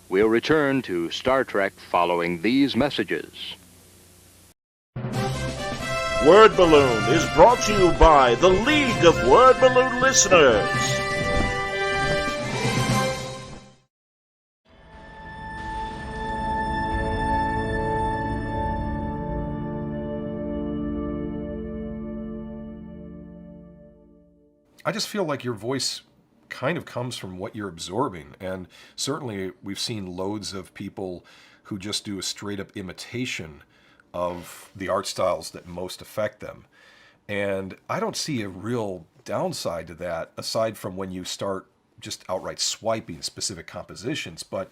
We'll return to Star Trek following these messages. Word Balloon is brought to you by the League of Word Balloon Listeners. I just feel like your voice kind of comes from what you're absorbing. And certainly we've seen loads of people who just do a straight up imitation of the art styles that most affect them. And I don't see a real downside to that aside from when you start just outright swiping specific compositions. But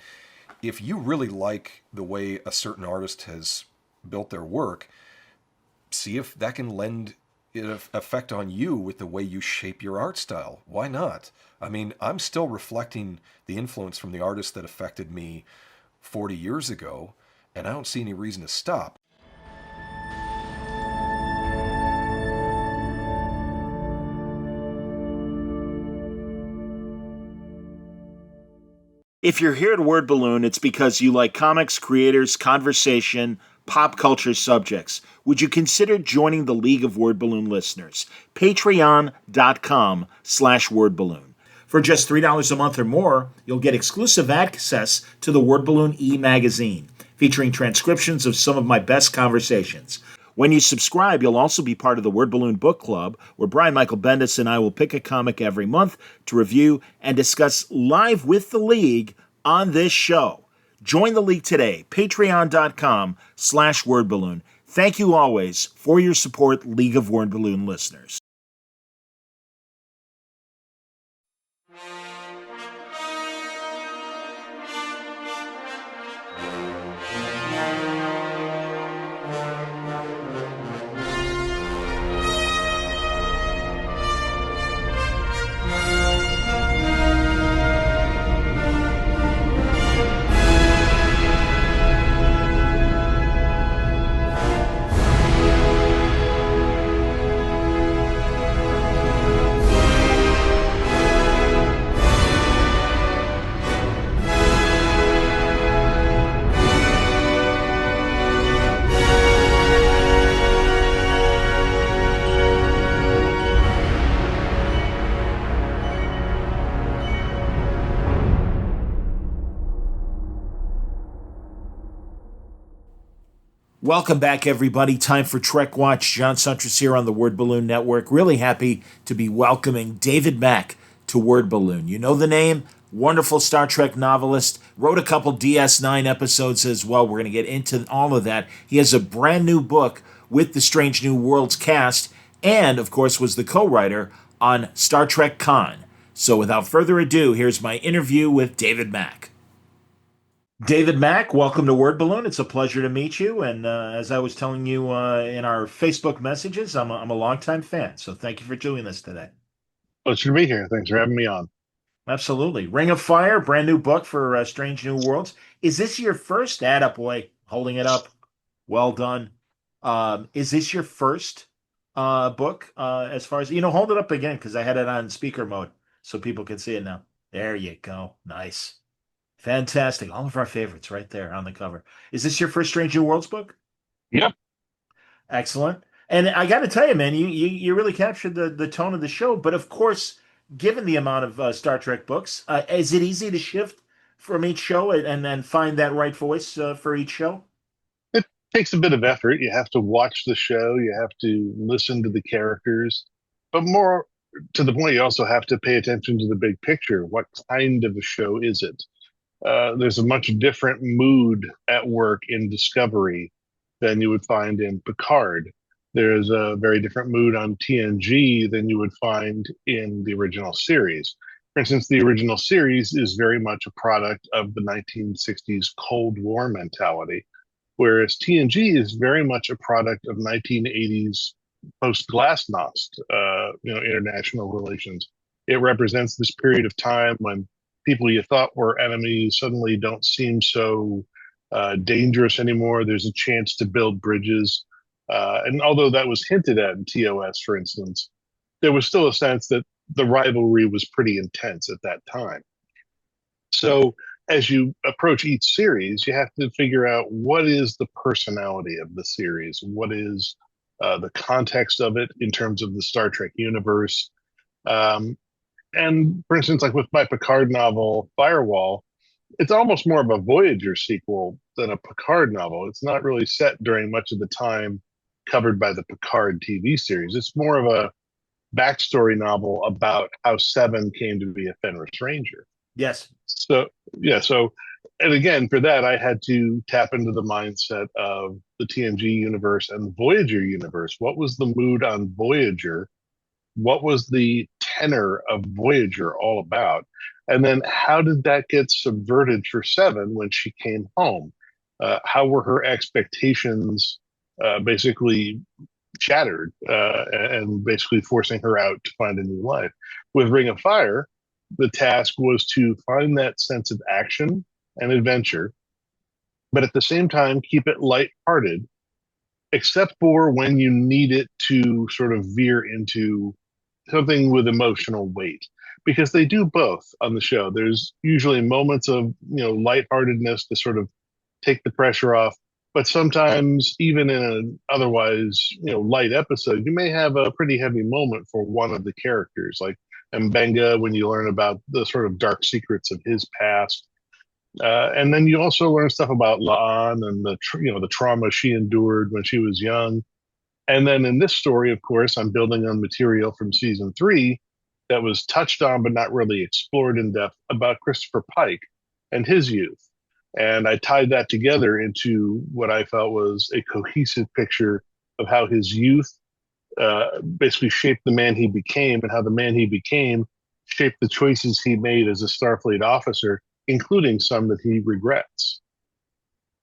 if you really like the way a certain artist has built their work, see if that can lend an effect on you with the way you shape your art style. Why not? I mean, I'm still reflecting the influence from the artists that affected me 40 years ago, and I don't see any reason to stop. If you're here at Word Balloon, it's because you like comics, creators, conversation, pop culture subjects. Would you consider joining the League of Word Balloon Listeners? Patreon.com/wordballoon. For just $3 a month or more, you'll get exclusive access to the Word Balloon e-magazine, featuring transcriptions of some of my best conversations. When you subscribe, you'll also be part of the Word Balloon Book Club, where Brian Michael Bendis and I will pick a comic every month to review and discuss live with the League on this show. Join the League today, patreon.com/wordballoon. Thank you always for your support, League of Word Balloon listeners. Welcome back, everybody. Time for Trek Watch. John Suntress here on the Word Balloon Network. Really happy to be welcoming David Mack to Word Balloon. You know the name, wonderful Star Trek novelist, wrote a couple DS9 episodes as well. We're going to get into all of that. He has a brand new book with the Strange New Worlds cast and, of course, was the co-writer on Star Trek Con. So without further ado, here's my interview with David Mack. David Mack, welcome to Word Balloon. It's a pleasure to meet you. And as I was telling you in our Facebook messages, I'm a longtime fan. So thank you for doing this today. Pleasure to be here. Thanks for having me on. Absolutely. Ring of Fire, brand new book for Strange New Worlds. Is this your first? Attaboy, holding it up. Well done. Is this your first book as far as, hold it up again because I had it on speaker mode so people can see it now. There you go. Nice. Fantastic. All of our favorites right there on the cover. Is this your first Strange New Worlds book? Yep. Excellent. And I got to tell you, man, you really captured the tone of the show. But of course, given the amount of Star Trek books, is it easy to shift from each show and then find that right voice for each show? It takes a bit of effort. You have to watch the show. You have to listen to the characters. But more to the point, you also have to pay attention to the big picture. What kind of a show is it? There's a much different mood at work in Discovery than you would find in Picard. There's a very different mood on TNG than you would find in the original series. For instance, the original series is very much a product of the 1960s Cold War mentality, whereas TNG is very much a product of 1980s post-Glasnost, international relations. It represents this period of time when people you thought were enemies suddenly don't seem so dangerous anymore. There's a chance to build bridges. And although that was hinted at in TOS, for instance, there was still a sense that the rivalry was pretty intense at that time. So as you approach each series, you have to figure out what is the personality of the series, what is the context of it in terms of the Star Trek universe. Um, and for instance, like with my Picard novel, Firewall, it's almost more of a Voyager sequel than a Picard novel. It's not really set during much of the time covered by the Picard TV series. It's more of a backstory novel about how Seven came to be a Fenris Ranger. Yes. So yeah, so and again for that I had to tap into the mindset of the TNG universe and the Voyager universe. What was the mood on Voyager? What was the tenor of Voyager all about? And then how did that get subverted for Seven when she came home? How were her expectations basically shattered and basically forcing her out to find a new life? With Ring of Fire, the task was to find that sense of action and adventure, but at the same time keep it lighthearted, except for when you need it to sort of veer into something with emotional weight. Because they do both on the show. There's usually moments of lightheartedness to sort of take the pressure off, but sometimes even in an otherwise light episode, you may have a pretty heavy moment for one of the characters, like Mbenga, when you learn about the sort of dark secrets of his past. And then you also learn stuff about Laan and the trauma she endured when she was young. And then in this story, of course, I'm building on material from season 3 that was touched on but not really explored in depth about Christopher Pike and his youth. And I tied that together into what I felt was a cohesive picture of how his youth basically shaped the man he became, and how the man he became shaped the choices he made as a Starfleet officer, including some that he regrets.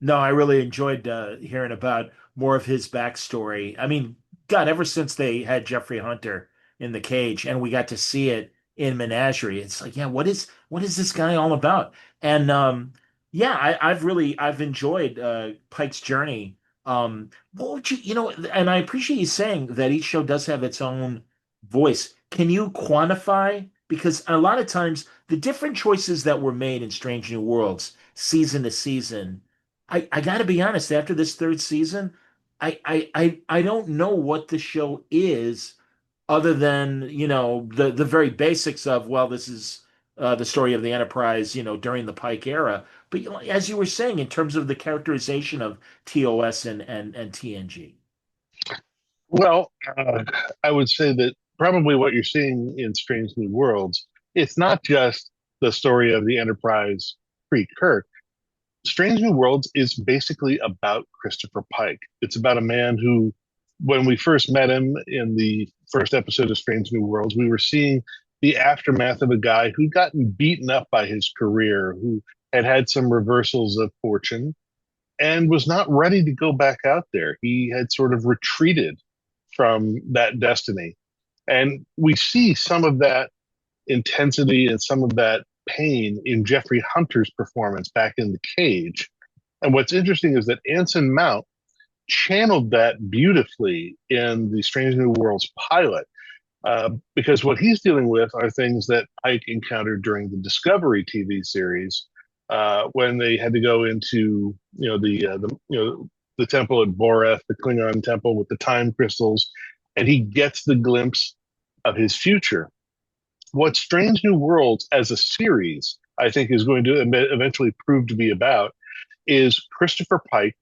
No, I really enjoyed hearing about more of his backstory. I mean, God, ever since they had Jeffrey Hunter in the cage and we got to see it in Menagerie, it's like, yeah, what is this guy all about? And yeah, I've enjoyed Pike's journey. What would and I appreciate you saying that each show does have its own voice. Can you quantify? Because a lot of times the different choices that were made in Strange New Worlds, season to season, I got to be honest, after this third season, I don't know what the show is other than, the very basics of, well, this is the story of the Enterprise, during the Pike era. But as you were saying, in terms of the characterization of TOS and TNG. Well, I would say that probably what you're seeing in Strange New Worlds, it's not just the story of the Enterprise pre-Kirk. Strange New Worlds is basically about Christopher Pike. It's about a man who, when we first met him in the first episode of Strange New Worlds, we were seeing the aftermath of a guy who'd gotten beaten up by his career, who had had some reversals of fortune, and was not ready to go back out there. He had sort of retreated from that destiny. And we see some of that intensity and some of that pain in Jeffrey Hunter's performance back in the cage. And what's interesting is that Anson Mount channeled that beautifully in the Strange New Worlds pilot, because what he's dealing with are things that Pike encountered during the Discovery TV series, when they had to go into the temple at Boreth, the Klingon temple with the time crystals, and he gets the glimpse of his future. What Strange New Worlds as a series, I think, is going to eventually prove to be about is Christopher Pike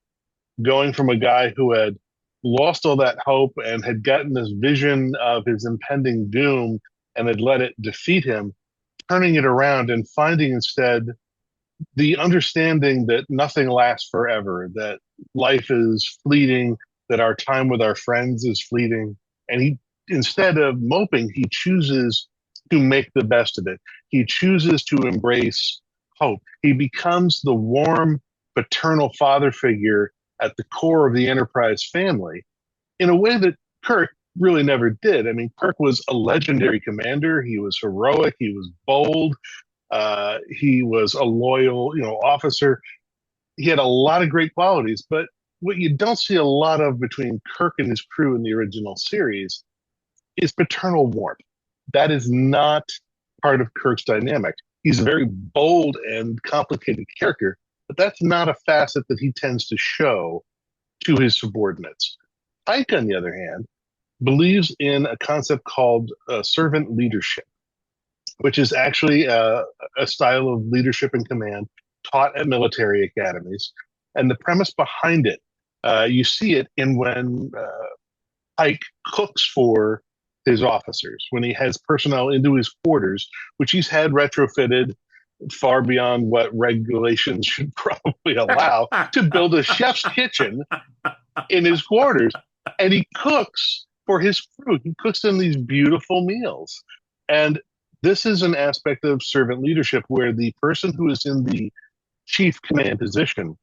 going from a guy who had lost all that hope and had gotten this vision of his impending doom and had let it defeat him, turning it around and finding instead the understanding that nothing lasts forever, that life is fleeting, that our time with our friends is fleeting. And he, instead of moping, he chooses to make the best of it. He chooses to embrace hope. He becomes the warm paternal father figure at the core of the Enterprise family in a way that Kirk really never did. I mean, Kirk was a legendary commander. He was heroic. He was bold. He was a loyal, officer. He had a lot of great qualities, but what you don't see a lot of between Kirk and his crew in the original series is paternal warmth. That is not part of Kirk's dynamic. He's a very bold and complicated character, but that's not a facet that he tends to show to his subordinates. Ike, on the other hand, believes in a concept called servant leadership, which is actually a style of leadership and command taught at military academies. And the premise behind it, you see it in when Pike cooks for his officers, when he has personnel into his quarters, which he's had retrofitted far beyond what regulations should probably allow, to build a chef's kitchen in his quarters. And he cooks for his crew. He cooks them these beautiful meals. And this is an aspect of servant leadership where the person who is in the chief command position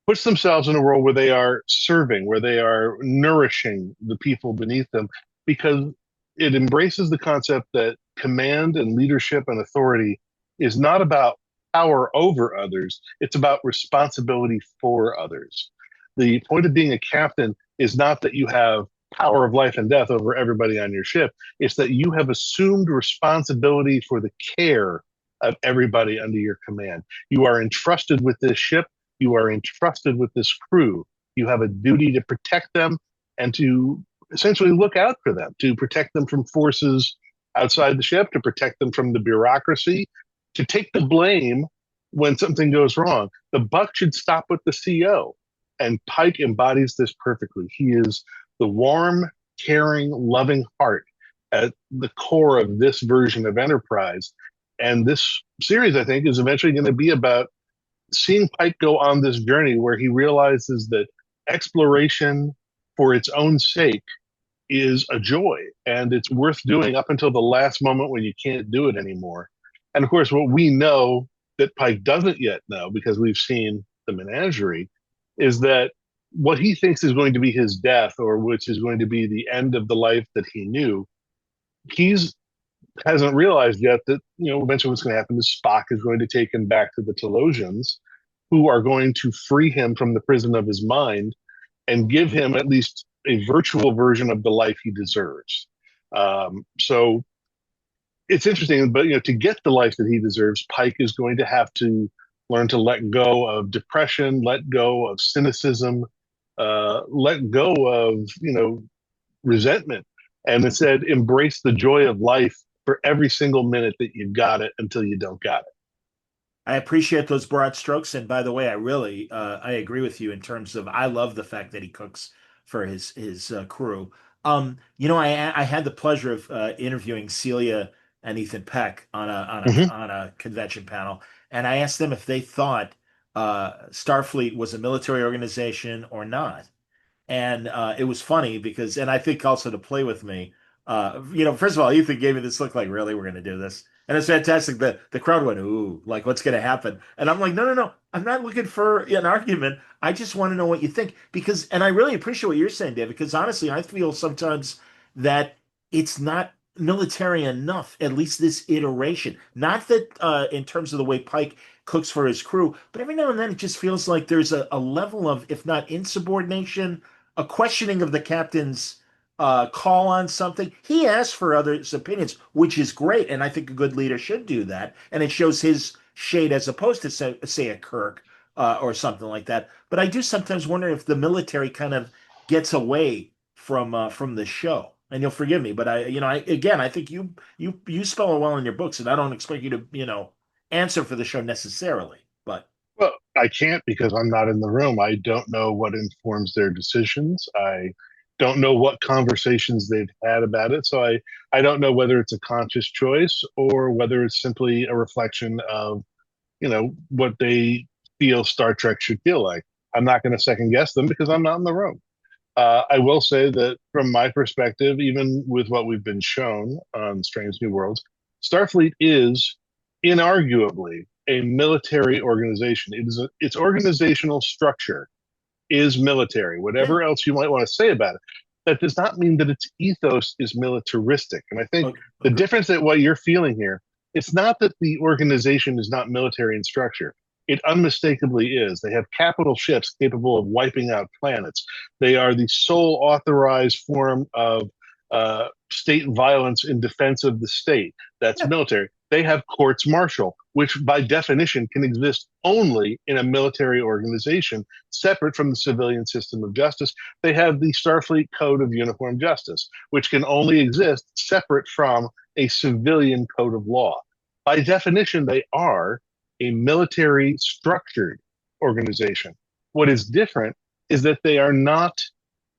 puts themselves in a role where they are serving, where they are nourishing the people beneath them, because it embraces the concept that command and leadership and authority is not about power over others, it's about responsibility for others. The point of being a captain is not that you have power of life and death over everybody on your ship. It's that you have assumed responsibility for the care of everybody under your command. You are entrusted with this ship. You are entrusted with this crew. You have a duty to protect them and to essentially look out for them, to protect them from forces outside the ship, to protect them from the bureaucracy, to take the blame when something goes wrong. The buck should stop with the CO. And Pike embodies this perfectly. He is the warm, caring, loving heart at the core of this version of Enterprise. And this series, I think, is eventually going to be about seeing Pike go on this journey where he realizes that exploration for its own sake is a joy and it's worth doing up until the last moment when you can't do it anymore. And of course, what we know that Pike doesn't yet know, because we've seen the menagerie, is that what he thinks is going to be his death, or which is going to be the end of the life that he knew, he's hasn't realized yet that, eventually what's going to happen is Spock is going to take him back to the Telosians, who are going to free him from the prison of his mind and give him at least a virtual version of the life he deserves. So it's interesting, but to get the life that he deserves, Pike is going to have to learn to let go of depression, let go of cynicism, let go of resentment, and instead embrace the joy of life for every single minute that you've got it until you don't got it. I appreciate those broad strokes, and by the way, I agree with you in terms of I love the fact that he cooks for his crew. I had the pleasure of interviewing Celia and Ethan Peck on Mm-hmm. a convention panel, and I asked them if they thought Starfleet was a military organization or not. And it was funny because, and I think also to play with me, first of all, Ethan gave me this look like, really, we're going to do this. And it's fantastic. The crowd went, ooh, like what's going to happen? And I'm like, no, no, no. I'm not looking for an argument. I just want to know what you think. And I really appreciate what you're saying, David, because honestly, I feel sometimes that it's not military enough, at least this iteration. Not that in terms of the way Pike cooks for his crew, but every now and then it just feels like there's a level of, if not insubordination, a questioning of the captain's call on something. He asks for others' opinions, which is great, and I think a good leader should do that. And it shows his shade as opposed to say a Kirk or something like that. But I do sometimes wonder if the military kind of gets away from the show. And you'll forgive me, but I think you spell it well in your books, and I don't expect you to answer for the show necessarily, but. Well, I can't because I'm not in the room. I don't know what informs their decisions. I don't know what conversations they've had about it. So I don't know whether it's a conscious choice or whether it's simply a reflection of, what they feel Star Trek should feel like. I'm not going to second guess them because I'm not in the room. I will say that from my perspective, even with what we've been shown on Strange New Worlds, Starfleet is inarguably a military organization. Its organizational structure is military. Whatever else you might want to say about it, that does not mean that its ethos is militaristic. And I think the difference that what you're feeling here, it's not that the organization is not military in structure. It unmistakably is. They have capital ships capable of wiping out planets. They are the sole authorized form of state violence in defense of the state. That's military. They have courts martial, which by definition can exist only in a military organization separate from the civilian system of justice. They have the Starfleet Code of Uniform Justice, which can only exist separate from a civilian code of law. By definition, they are a military structured organization. What is different is that they are not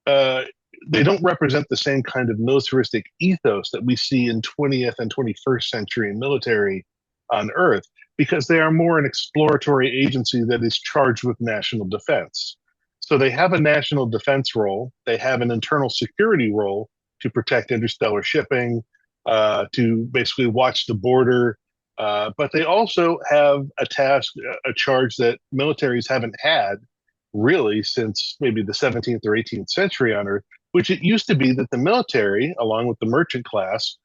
uh, they don't represent the same kind of militaristic ethos that we see in 20th and 21st century military on Earth, because they are more an exploratory agency that is charged with national defense. So they have a national defense role, they have an internal security role to protect interstellar shipping, to basically watch the border. But they also have a task, a charge that militaries haven't had really since maybe the 17th or 18th century on Earth, which it used to be that the military, along with the merchant class,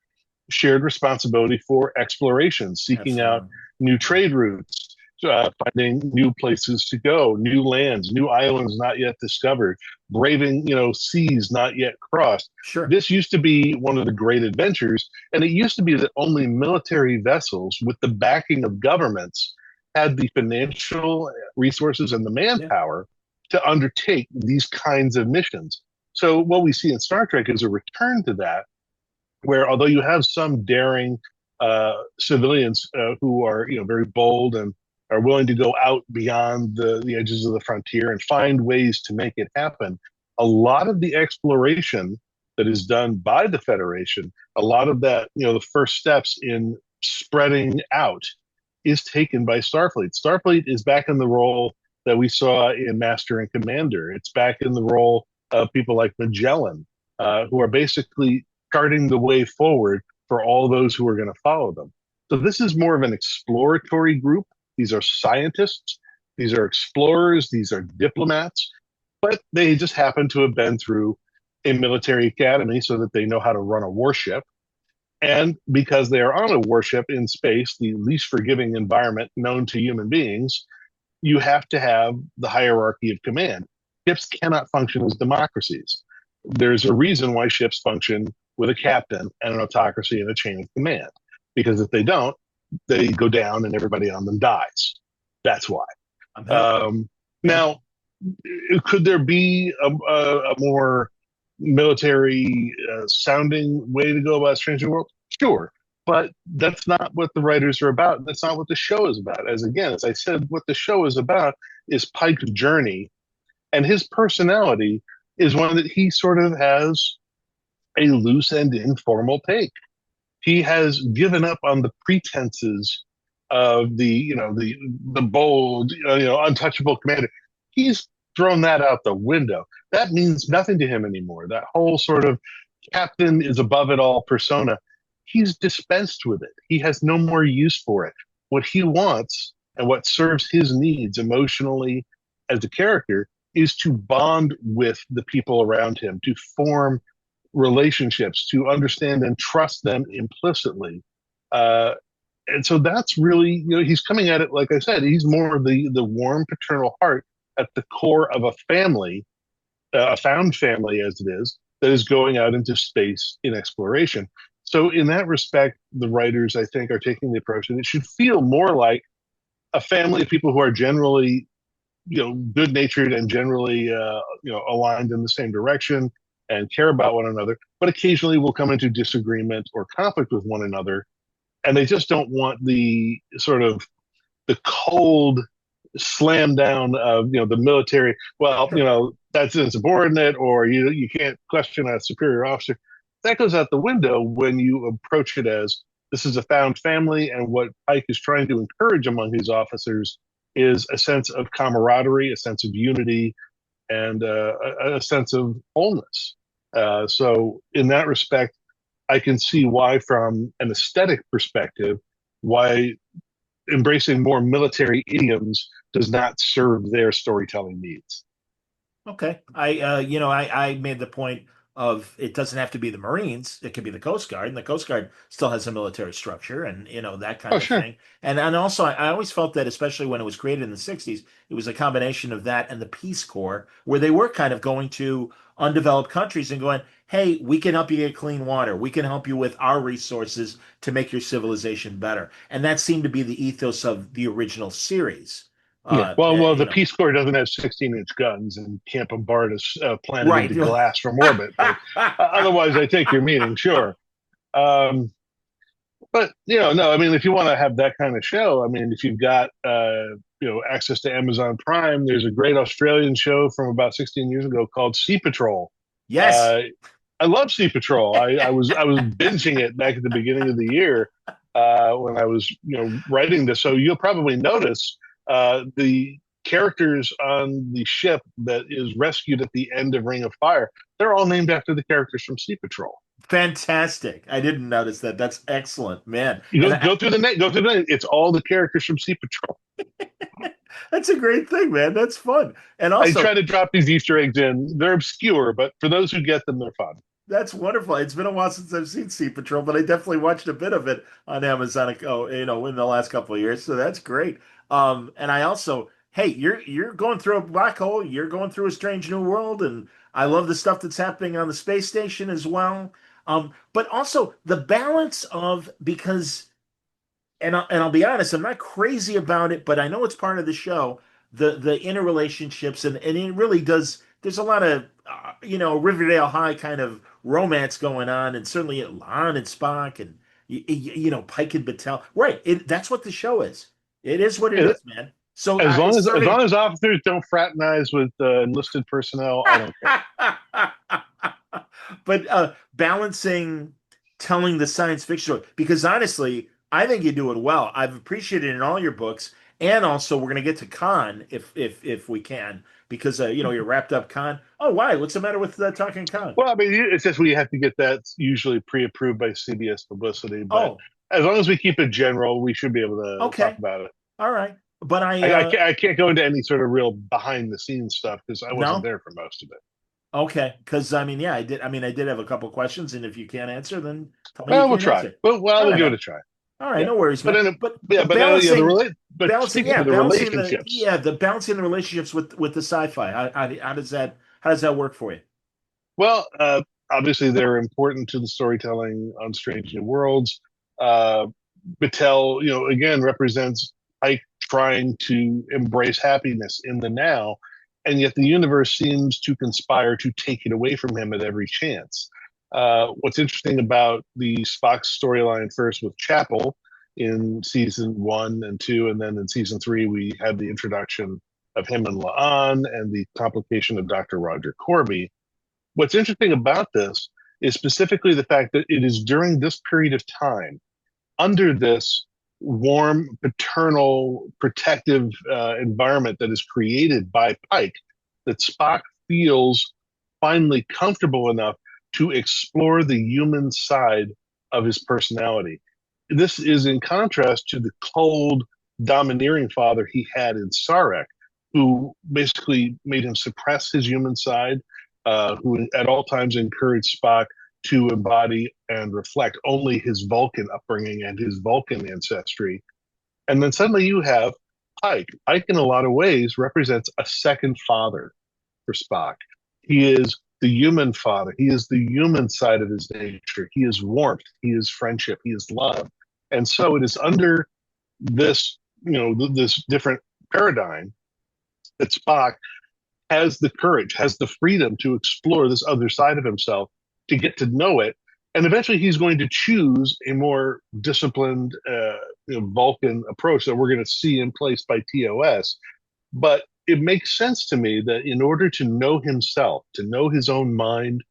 shared responsibility for exploration, seeking out Absolutely. new trade routes, finding new places to go, new lands, new islands not yet discovered, braving seas not yet crossed. Sure. This used to be one of the great adventures, and it used to be that only military vessels with the backing of governments had the financial resources and the Yeah. manpower to undertake these kinds of missions. So what we see in Star Trek is a return to that, where although you have some daring civilians who are very bold and are willing to go out beyond the edges of the frontier and find ways to make it happen, a lot of the exploration that is done by the Federation, a lot of that, the first steps in spreading out is taken by Starfleet. Starfleet is back in the role that we saw in Master and Commander. It's back in the role of people like Magellan, who are basically charting the way forward for all those who are going to follow them. So this is more of an exploratory group. These are scientists, these are explorers, these are diplomats, but they just happen to have been through a military academy so that they know how to run a warship. And because they are on a warship in space, the least forgiving environment known to human beings, you have to have the hierarchy of command. Ships cannot function as democracies. There's a reason why ships function with a captain and an autocracy and a chain of command. Because if they don't, they go down and everybody on them dies. That's why. Now, could there be a more military sounding way to go about Stranger World? Sure. But that's not what the writers are about. That's not what the show is about. As I said, what the show is about is Pike's journey, and his personality is one that he sort of has a loose and informal take. He has given up on the pretenses of the bold, untouchable commander. He's thrown that out the window. That means nothing to him anymore. That whole sort of captain is above it all persona, he's dispensed with it. He has no more use for it. What he wants and what serves his needs emotionally as a character is to bond with the people around him, to form relationships, to understand and trust them implicitly. And so that's really, he's coming at it, like I said, he's more of the warm paternal heart at the core of a family, a found family as it is, that is going out into space in exploration. So in that respect, the writers, I think, are taking the approach that it should feel more like a family of people who are generally, good-natured and generally, aligned in the same direction and care about one another, but occasionally will come into disagreement or conflict with one another. And they just don't want the sort of the cold slam down of, the military. Well, that's insubordinate, or you can't question a superior officer. That goes out the window when you approach it as this is a found family, and what Pike is trying to encourage among his officers is a sense of camaraderie, a sense of unity, and a sense of wholeness. So in that respect, I can see why, from an aesthetic perspective, why embracing more military idioms does not serve their storytelling needs. Okay. I made the point of it doesn't have to be the Marines, it could be the Coast Guard, and the Coast Guard still has a military structure and that kind Oh, of sure. thing. And also I always felt that, especially when it was created in the 60s, it was a combination of that and the Peace Corps, where they were kind of going to undeveloped countries and going, hey, we can help you get clean water. We can help you with our resources to make your civilization better. And that seemed to be the ethos of the original series. Yeah. Well, You the know, Peace Corps doesn't have 16-inch guns and can't bombard a planet right. into glass from orbit, but otherwise, I take your meaning, sure. Um, but no, I mean, if you want to have that kind of show, I mean, if you've got access to Amazon Prime, there's a great Australian show from about 16 years ago called Sea Patrol. Yes. Uh, I love Sea Patrol. I was binging it back at the beginning of the year when I was writing this. So you'll probably notice the characters on the ship that is rescued at the end of Ring of Fire. They're all named after the characters from Sea Patrol. Fantastic. I didn't notice that. That's excellent, man. You And go through the net. Go through the net. It's all the characters from Sea Patrol. that's a great thing, man. That's fun. And I also, try to drop these Easter eggs in. They're obscure, but for those who get them, they're fun. that's wonderful. It's been a while since I've seen Sea Patrol, but I definitely watched a bit of it on Amazon, in the last couple of years. So that's great. And I also, hey, you're going through a black hole. You're going through a strange new world, and I love the stuff that's happening on the space station as well. But also the balance of because and I'll be honest, I'm not crazy about it, but I know it's part of the show. The interrelationships and it really does. There's a lot of Riverdale High kind of romance going on, and certainly Lon and Spock and Pike and Battelle. Right, that's what the show is. It is what it Yeah, is, man. So as I long as started. officers don't fraternize with enlisted personnel, I don't care. But balancing telling the science fiction story, because honestly, I think you do it well. I've appreciated it in all your books, and also we're going to get to Khan if we can, because you're wrapped up Khan. Oh, why? What's the matter with talking Khan? Well, I mean, it's just we have to get that usually pre-approved by CBS Publicity, but Oh, as long as we keep it general, we should be able to talk okay, about it. all right. But I can't go into any sort of real behind-the-scenes stuff because I wasn't no, there for most of it. okay, because I mean, yeah, I did. I mean, I did have a couple questions, and if you can't answer, then tell me you Well, we'll can't try. answer. Well, All we'll right, give it man. a try. All right, Yeah, no worries, but man. then, But yeah, the but yeah, balancing, but balancing, speaking yeah, of the balancing the relationships, yeah, the balancing the relationships with the sci-fi. How does that work for you? well, obviously they're important to the storytelling on Strange New Worlds. Uh, Battelle, again represents Ike trying to embrace happiness in the now, and yet the universe seems to conspire to take it away from him at every chance. What's interesting about the Spock storyline first with Chapel in season 1 and 2, and then in season 3 we have the introduction of him and La'an and the complication of Dr. Roger Corby. What's interesting about this is specifically the fact that it is during this period of time, under this warm, paternal, protective environment that is created by Pike, that Spock feels finally comfortable enough to explore the human side of his personality. This is in contrast to the cold, domineering father he had in Sarek, who basically made him suppress his human side, who at all times encouraged Spock to embody and reflect only his Vulcan upbringing and his Vulcan ancestry. And then suddenly you have Pike. Pike, in a lot of ways, represents a second father for Spock. He is the human father. He is the human side of his nature. He is warmth. He is friendship. He is love. And so it is under this, this different paradigm that Spock has the courage, has the freedom to explore this other side of himself, to get to know it. And eventually he's going to choose a more disciplined Vulcan approach that we're going to see in place by TOS. But it makes sense to me that in order to know himself, to know his own mind,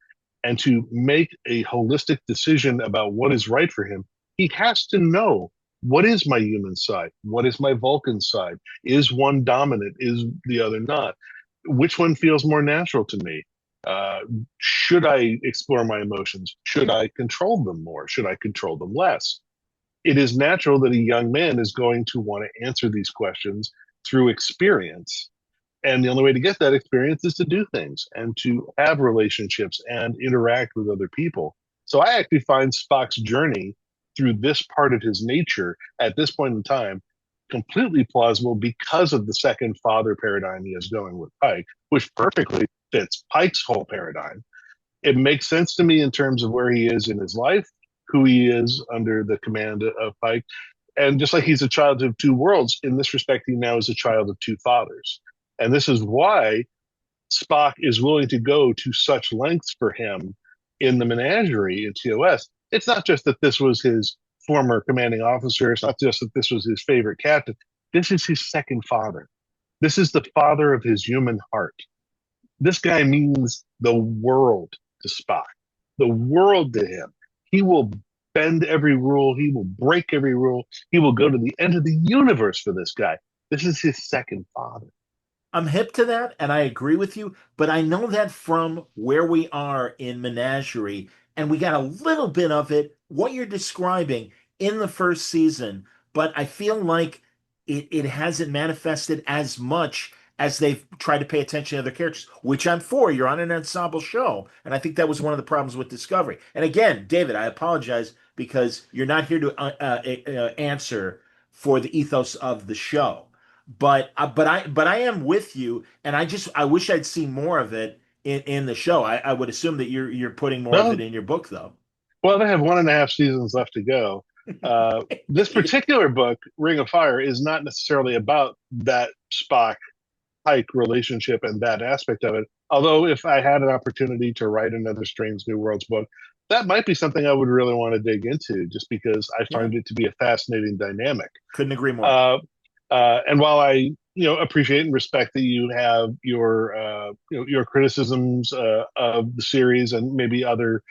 and to make a holistic decision about what is right for him, he has to know, what is my human side? What is my Vulcan side? Is one dominant? Is the other not? Which one feels more natural to me? Should I explore my emotions? Should I control them more? Should I control them less? It is natural that a young man is going to want to answer these questions through experience. And the only way to get that experience is to do things and to have relationships and interact with other people. So I actually find Spock's journey through this part of his nature at this point in time completely plausible because of the second father paradigm he is going with Pike, which perfectly fits Pike's whole paradigm. It makes sense to me in terms of where he is in his life, who he is under the command of Pike. And just like he's a child of two worlds, in this respect, he now is a child of two fathers. And this is why Spock is willing to go to such lengths for him in the menagerie in TOS. It's not just that this was his former commanding officer. It's not just that this was his favorite captain. This is his second father. This is the father of his human heart. This guy means the world to Spock, the world to him. He will bend every rule. He will break every rule. He will go to the end of the universe for this guy. This is his second father. I'm hip to that, and I agree with you, but I know that from where we are in Menagerie, and we got a little bit of it, what you're describing in the first season, but I feel like it hasn't manifested as much as they've tried to pay attention to other characters, which I'm for. You're on an ensemble show, and I think that was one of the problems with Discovery. And again, David, I apologize because you're not here to answer for the ethos of the show. But I am with you, and I wish I'd seen more of it in the show. I would assume that you're putting more of it Well, in your book, though. well, they have 1.5 seasons left to go. This particular book, Ring of Fire, is not necessarily about that Spock Pike relationship and that aspect of it. Although, if I had an opportunity to write another Strange New Worlds book, that might be something I would really want to dig into, just because I Yeah, find it to be a fascinating dynamic. couldn't agree more. Uh, and while I, appreciate and respect that you have your criticisms of the series and maybe other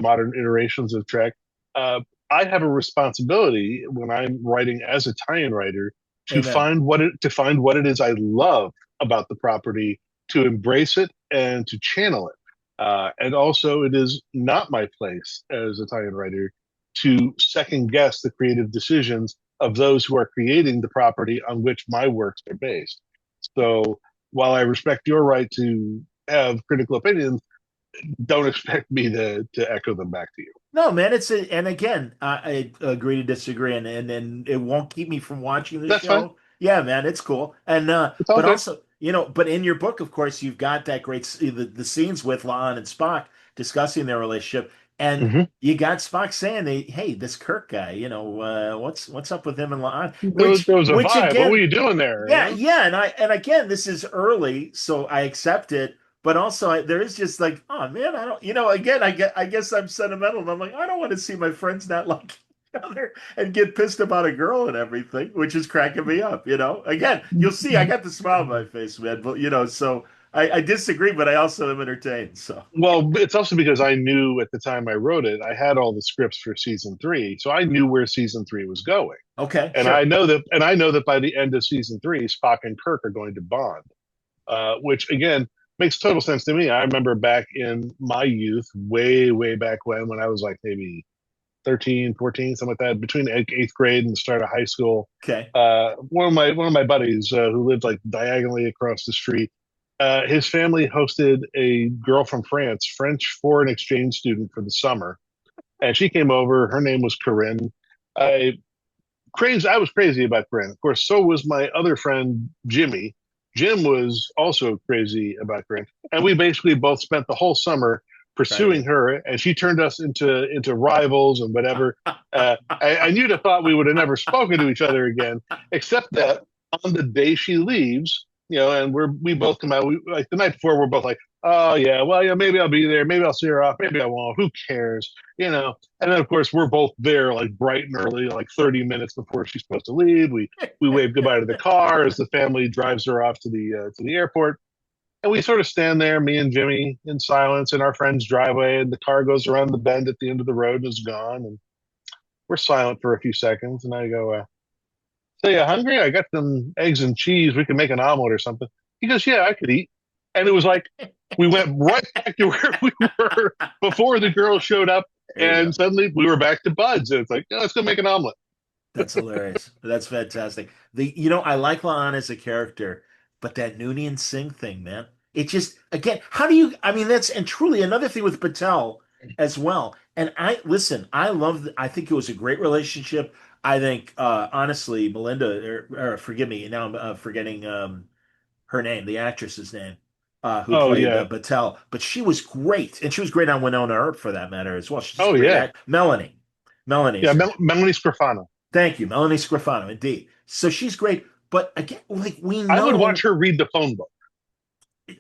modern iterations of Trek, uh, I have a responsibility when I'm writing as a tie-in writer to Amen. find what it is I love about the property, to embrace it and to channel it. And also, it is not my place as a tie-in writer to second guess the creative decisions of those who are creating the property on which my works are based. So while I respect your right to have critical opinions, don't expect me to echo them back to you. No, man, and again, I agree to disagree, and it won't keep me from watching the That's fine. show. Yeah, man, it's cool. And It's all but good. also, but in your book, of course, you've got that the scenes with La'an and Spock discussing their relationship, and Hmm. you got Spock saying, "Hey, this Kirk guy, what's up with him and La'an?" There was a Which vibe. What were again, you doing there? yeah, yeah, and again, this is early, so I accept it. But also, there is just like, oh man, I don't, again, I guess I'm sentimental, and I'm like, I don't want to see my friends not like each other and get pissed about a girl and everything, which is cracking me up. Again, you'll see, I got the smile on my face, man. But so I disagree, but I also am entertained. So Well, it's also because I knew at the time I wrote it, I had all the scripts for season three, so I knew where season three was going. okay, And sure, I know that by the end of season three, Spock and Kirk are going to bond, which again makes total sense to me. I remember back in my youth, way, way back when I was like maybe 13, 14, something like that, between eighth grade and the start of high school. okay, One of my buddies who lived like diagonally across the street, his family hosted a girl from France, French foreign exchange student for the summer, and she came over. Her name was Corinne. I I was crazy about Corinne. Of course, so was my other friend Jimmy. Jim was also crazy about Corinne, and we basically both spent the whole summer pursuing right. her. And she turned us into rivals and whatever. You'd have thought we would have never spoken to each other again, except that on the day she leaves, and we both come out. We like the night before. We're both like, oh yeah, well yeah, maybe I'll be there. Maybe I'll see her off. Maybe I won't. Who cares? And then of course we're both there like bright and early, like 30 minutes before she's supposed to leave. We wave goodbye to the car as the family drives her off to the airport, and we sort of stand there, me and Jimmy, in silence in our friend's driveway, and the car goes around the bend at the end of the road and is gone, and we're silent for a few seconds, and I go, "So you hungry? I got some eggs and cheese. We can make an omelet or something." He goes, "Yeah, I could eat." And it was like we went right back to where we were before the girl showed up, There you and go. suddenly we were back to buds. And it's like, "Yeah, let's go make an omelet." That's hilarious. That's fantastic. I like La'an as a character. But that Noonien Singh thing, man, it just again, how do you? I mean, that's and truly another thing with Patel as well. And I listen, I love. I think it was a great relationship. I think honestly, Melinda, or forgive me, now I'm forgetting her name, the actress's name, who Oh played yeah. Battelle. But she was great, and she was great on Winona Earp for that matter as well. She's just a Oh great yeah. act. Melanie, Melanie Yeah. is her. Melanie Scrofano. Thank you, Melanie Scrofano, indeed. So she's great. But again, like we I would watch know, her read the phone book.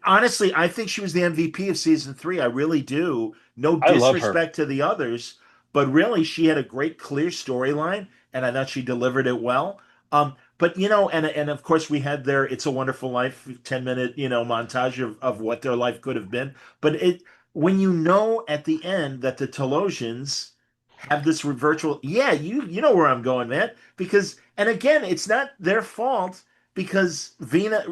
honestly, I think she was the MVP of season three. I really do. No I love her. disrespect to the others, but really, she had a great, clear storyline, and I thought she delivered it well. But and of course, we had their "It's a Wonderful Life" 10-minute montage of what their life could have been. But when you know at the end that the Telosians have this virtual, yeah, you know where I'm going, man. Because and again, it's not their fault because Vina,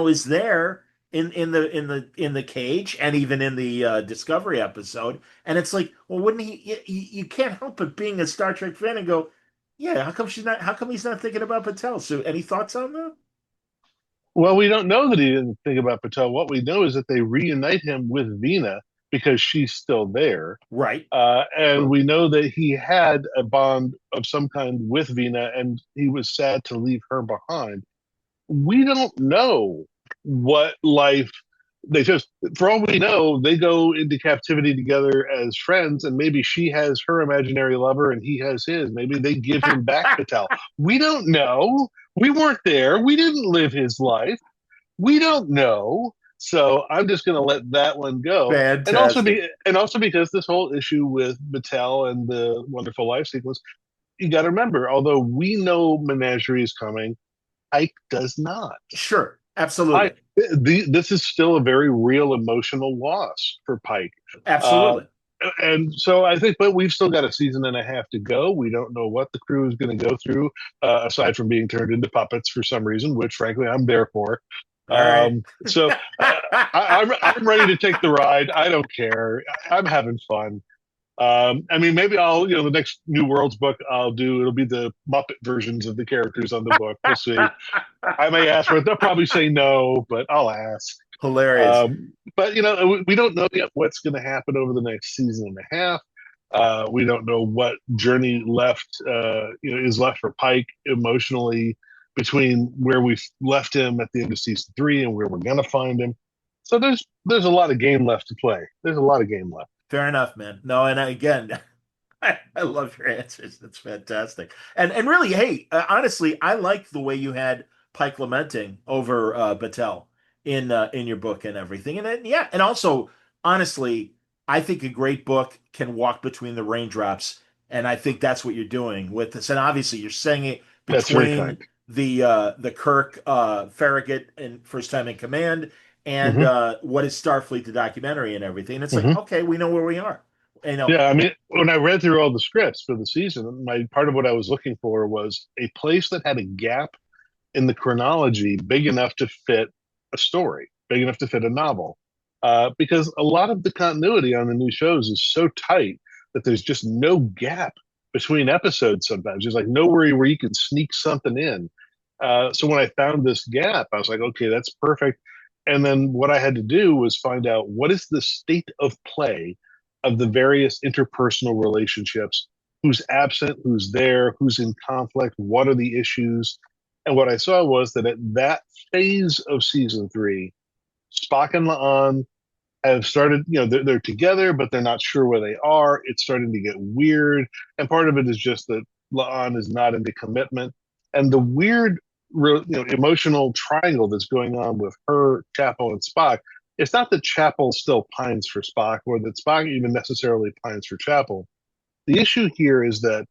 is there in the cage and even in the Discovery episode, and it's like, well, wouldn't he? You can't help but being a Star Trek fan and go, yeah, how come she's not? How come he's not thinking about Patel? So, any thoughts on that? Well, we don't know that he didn't think about Patel. What we know is that they reunite him with Vina because she's still there. Right. And we know that he had a bond of some kind with Vina and he was sad to leave her behind. We don't know what life they just, for all we know, they go into captivity together as friends, and maybe she has her imaginary lover and he has his. Maybe they give him back Patel. We don't know. We weren't there. We didn't live his life. We don't know. So I'm just going to let that one go. Fantastic. And also because this whole issue with Mattel and the Wonderful Life sequence, you got to remember, although we know Menagerie is coming, Ike does not. Sure. I Absolutely. this is still a very real emotional loss for Pike. Uh, Absolutely. and so I think, but we've still got a season and a half to go. We don't know what the crew is going to go through, aside from being turned into puppets for some reason, which frankly I'm there for. All right. So I'm ready to take the ride. I don't care. I'm having fun. I mean, maybe I'll, the next New Worlds book I'll do, it'll be the Muppet versions of the characters on the book. We'll see. I may ask for it. They'll probably say no, but I'll ask. Hilarious. But we don't know yet what's going to happen over the next season and a half. We don't know what journey is left for Pike emotionally between where we left him at the end of season 3 and where we're going to find him. So there's a lot of game left to play. There's a lot of game left. Fair enough, man. No, and again, I love your answers. That's fantastic. And really, hey, honestly, I like the way you had Pike lamenting over Battelle in your book and everything. And then, yeah, and also, honestly, I think a great book can walk between the raindrops, and I think that's what you're doing with this. And obviously, you're saying it That's very kind. between the Kirk Farragut and First Time in Command and Hmm. what is Starfleet, the documentary and everything. And it's like, Hmm. okay, we know where we are. Yeah, I mean, when I read through all the scripts for the season, my part of what I was looking for was a place that had a gap in the chronology big enough to fit a story, big enough to fit a novel. Because a lot of the continuity on the new shows is so tight that there's just no gap between episodes sometimes. There's like nowhere where you can sneak something in. So when I found this gap, I was like, okay, that's perfect. And then what I had to do was find out what is the state of play of the various interpersonal relationships, who's absent, who's there, who's in conflict, what are the issues. And what I saw was that at that phase of season 3, Spock and La'an have started, they're together, but they're not sure where they are. It's starting to get weird. And part of it is just that La'an is not into commitment. And the weird, emotional triangle that's going on with her, Chapel, and Spock, it's not that Chapel still pines for Spock or that Spock even necessarily pines for Chapel. The issue here is that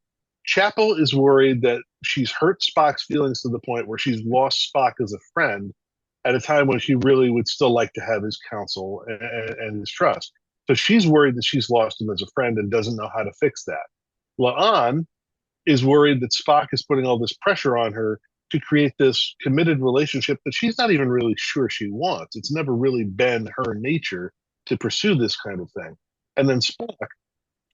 Chapel is worried that she's hurt Spock's feelings to the point where she's lost Spock as a friend at a time when she really would still like to have his counsel and his trust. So she's worried that she's lost him as a friend and doesn't know how to fix that. La'an is worried that Spock is putting all this pressure on her to create this committed relationship that she's not even really sure she wants. It's never really been her nature to pursue this kind of thing. And then Spock,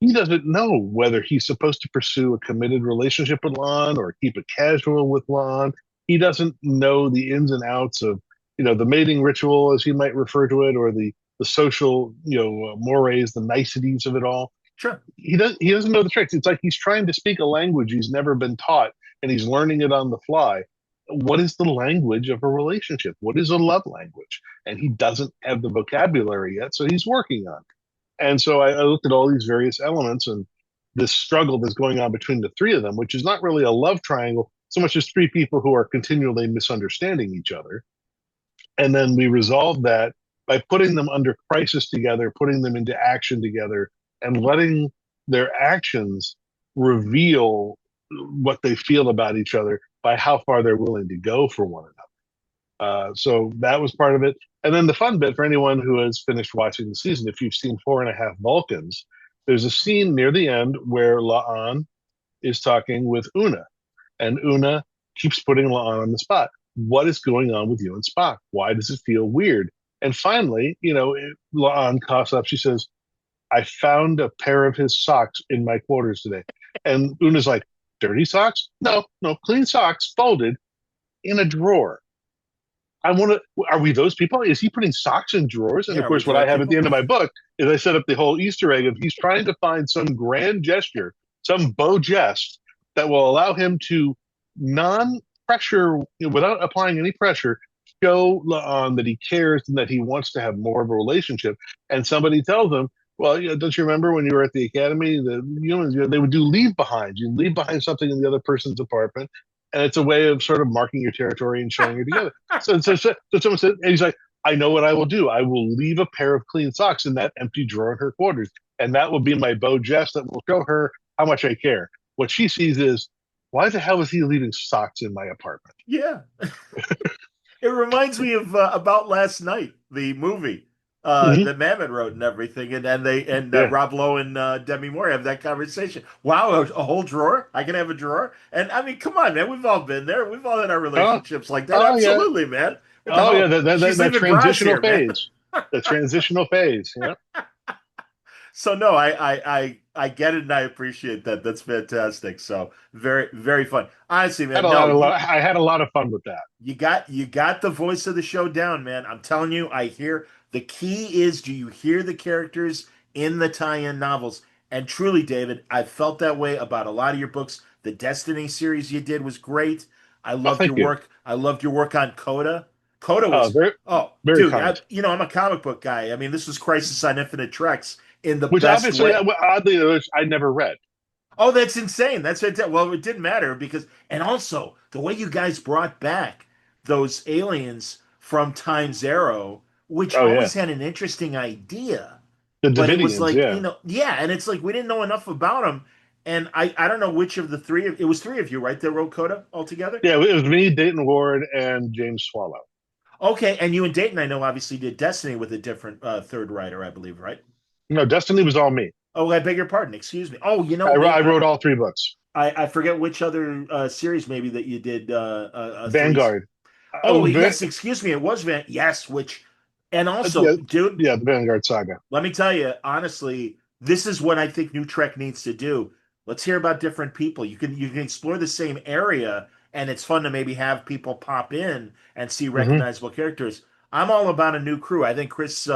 he doesn't know whether he's supposed to pursue a committed relationship with Lon or keep it casual with Lon. He doesn't know the ins and outs of the mating ritual, as he might refer to it, or the social, mores, the niceties of it all. Sure. He doesn't know the tricks. It's like he's trying to speak a language he's never been taught, and he's learning it on the fly. What is the language of a relationship? What is a love language? And he doesn't have the vocabulary yet, so he's working on it. And so I looked at all these various elements and this struggle that's going on between the three of them, which is not really a love triangle so much as three people who are continually misunderstanding each other. And then we resolve that by putting them under crisis together, putting them into action together, and letting their actions reveal what they feel about each other by how far they're willing to go for one another. So that was part of it. And then the fun bit for anyone who has finished watching the season, if you've seen 4.5 Vulcans, there's a scene near the end where La'an is talking with Una, and Una keeps putting La'an on the spot. What is going on with you and Spock? Why does it feel weird? And finally, La'an coughs up. She says, I found a pair of his socks in my quarters today. And Una's like, dirty socks? No, clean socks, folded in a drawer. Are we those people? Is he putting socks in drawers? And Yeah, of course, what I have at the end of my book is I set up the whole Easter egg of he's trying to find some grand gesture, some beau geste that will allow him to non-pressure, without applying any pressure, show La'an that he cares and that he wants to have more of a relationship. And somebody tells him, well, don't you remember when you were at the academy, the humans, they would do leave behind. You leave behind something in the other person's apartment, and it's a way of sort of marking your territory and showing you're together. So someone said, and he's like, I know what I will do. I will leave a pair of clean socks in that empty drawer in her quarters, and that will be my beau geste that will show her how much I care. What she sees is, why the hell is he leaving socks in my apartment? Yeah. It reminds me of About Last Night, the movie that Mamet wrote and everything, and Rob Lowe and Demi Moore have that conversation. Wow, a whole drawer? I can have a drawer? And I mean, come on, man, we've all been there. We've all had our relationships like that. Absolutely, yeah. Man. That transitional phase. The transitional phase. Yeah. So no, I get it and I appreciate that. That's fantastic. So very, very fun. Honestly, man, I had a lot of fun with that. You got the voice of the show down, man. I'm telling you, I hear the key is, do you hear the characters in the tie-in novels? And truly, David, I felt that way about a lot of your books. The Destiny series you did was great. I loved your work. I loved your work on Coda. Coda was very dude. I'm a comic book guy. I mean, this was Crisis on Infinite Treks in the which best obviously, way. oddly, I never read. Oh, that's insane. That's fantastic. Well, it didn't matter because, and also the way you guys brought back those aliens from Time Zero, which always had an interesting idea. The but it was Davidians, like, yeah. And it's like we didn't know enough about them. And I don't know which of the three, it was three of you, right, that wrote Coda altogether? Yeah, it was me, Dayton Ward, and James Swallow. Okay, and you and Dayton, I know, obviously did Destiny with a different third writer, I believe, right? No, Destiny was all me. Oh, I beg your pardon. Excuse me. Oh, I wrote all three books. I forget which other series maybe that you did. Vanguard. Yes, excuse me. It was Yes, and also, dude. Yeah, the Vanguard saga. Let me tell you, honestly, this is what I think New Trek needs to do. Let's hear about different people. You can explore the same area, and it's fun to maybe have people pop in and see recognizable characters. I'm all about a new crew. I think Chris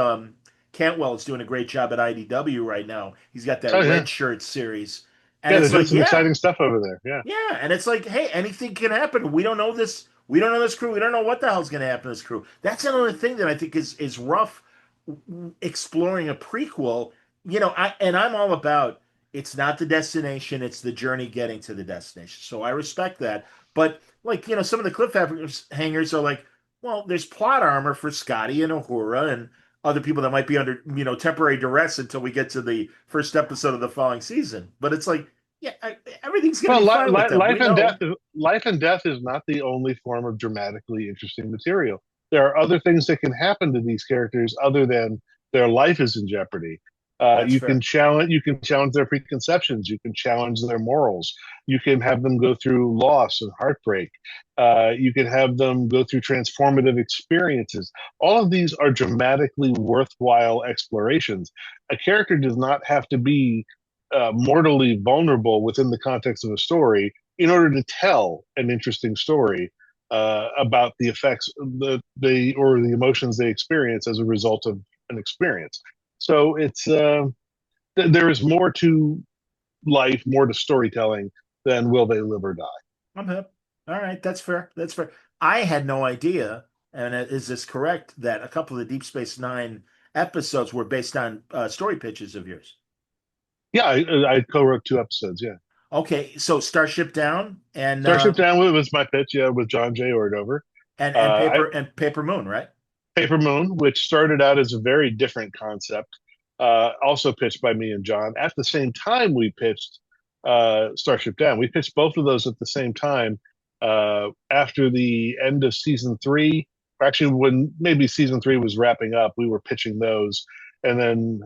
Cantwell is doing a great job at IDW right now. He's got that Red Shirt series. And there's some exciting stuff over there. Yeah. Yeah, and it's like, hey, anything can happen. We don't know this. We don't know this crew. We don't know what the hell's going to happen to this crew. That's another thing that I think is rough exploring a prequel. I'm all about, it's not the destination, it's the journey getting to the destination. So I respect that. But some of the cliffhangers are like, well, there's plot armor for Scotty and Uhura and other people that might be under, temporary duress until we get to the first episode of the following season. But it's like, everything's going to be fine with them. Life and death is not the only form of dramatically interesting material. There are other things that can happen to these characters other than their life is in jeopardy. You can challenge their preconceptions. You can challenge their morals. You can have them go through loss and heartbreak. You can have them go through transformative experiences. All of these are dramatically worthwhile explorations. A character does not have to be mortally vulnerable within the context of a story in order to tell an interesting story. about the effects or the emotions they experience as a result of an experience. So there is more to life, more to storytelling than will they live or die. I'm hip. All right, that's fair. That's fair. I had no idea, and is this correct, that a couple of the Deep Space Nine episodes were based on story pitches of yours? Yeah, I co-wrote 2 episodes. Yeah, Okay, so Starship Down Starship Down was my pitch. Yeah, with John J. Ordover. I Paper Moon, right? Paper Moon, which started out as a very different concept, also pitched by me and John. At the same time, we pitched Starship Down. We pitched both of those at the same time after the end of season 3. Or actually, when maybe season 3 was wrapping up, we were pitching those. And then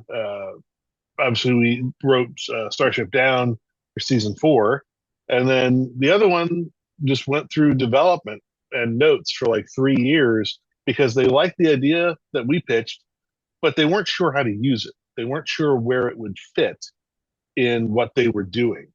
obviously we wrote Starship Down for season 4. And then the other one just went through development and notes for like 3 years because they liked the idea that we pitched, but they weren't sure how to use it. They weren't sure where it would fit in what they were doing.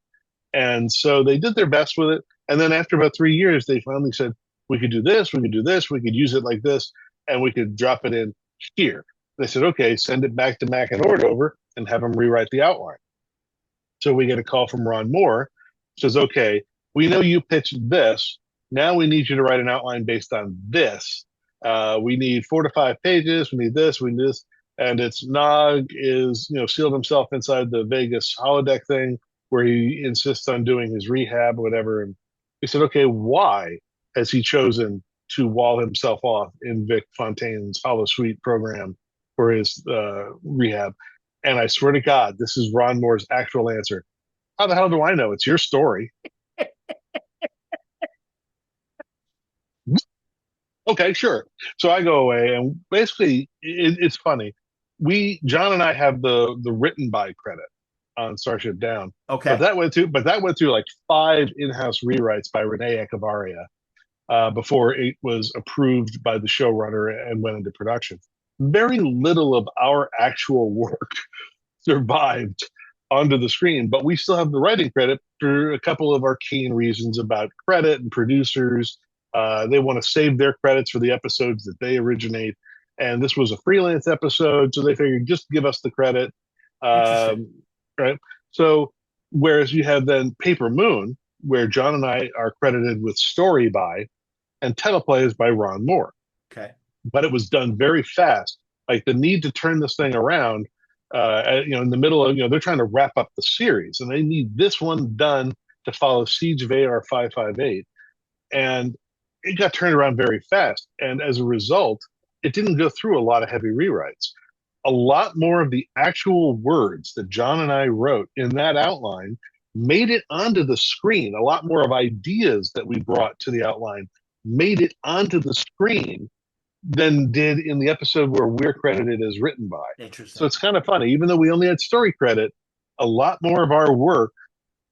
And so they did their best with it. And then after about 3 years, they finally said, we could do this, we could do this, we could use it like this, and we could drop it in here. They said, okay, send it back to Mack and Ordover and have them rewrite the outline. So we get a call from Ron Moore, says, okay, we know you pitched this. Now we need you to write an outline based on this. We need 4 to 5 pages. We need this. We need this. And it's Nog is, sealed himself inside the Vegas holodeck thing where he insists on doing his rehab or whatever. And we said, okay, why has he chosen to wall himself off in Vic Fontaine's holosuite program for his rehab? And I swear to God, this is Ron Moore's actual answer. How the hell do I know? It's your story. Okay, sure. So I go away, and basically, it's funny. John and I have the written by credit on Starship Down. Okay. But that went through like 5 in-house rewrites by Renee Echevarria before it was approved by the showrunner and went into production. Very little of our actual work survived onto the screen, but we still have the writing credit for a couple of arcane reasons about credit and producers. They want to save their credits for the episodes that they originate. And this was a freelance episode, so they figured just give us the credit. Right. So, whereas you have then Paper Moon, where John and I are credited with story by, and teleplay is by Ron Moore. Okay. But it was done very fast. Like the need to turn this thing around, in the middle of, they're trying to wrap up the series, and they need this one done to follow Siege of AR 558. And it got turned around very fast. And as a result, it didn't go through a lot of heavy rewrites. A lot more of the actual words that John and I wrote in that outline made it onto the screen. A lot more of ideas that we brought to the outline made it onto the screen than did in the episode where we're credited as written by. Interesting. So it's kind of funny. Even though we only had story credit, a lot more of our work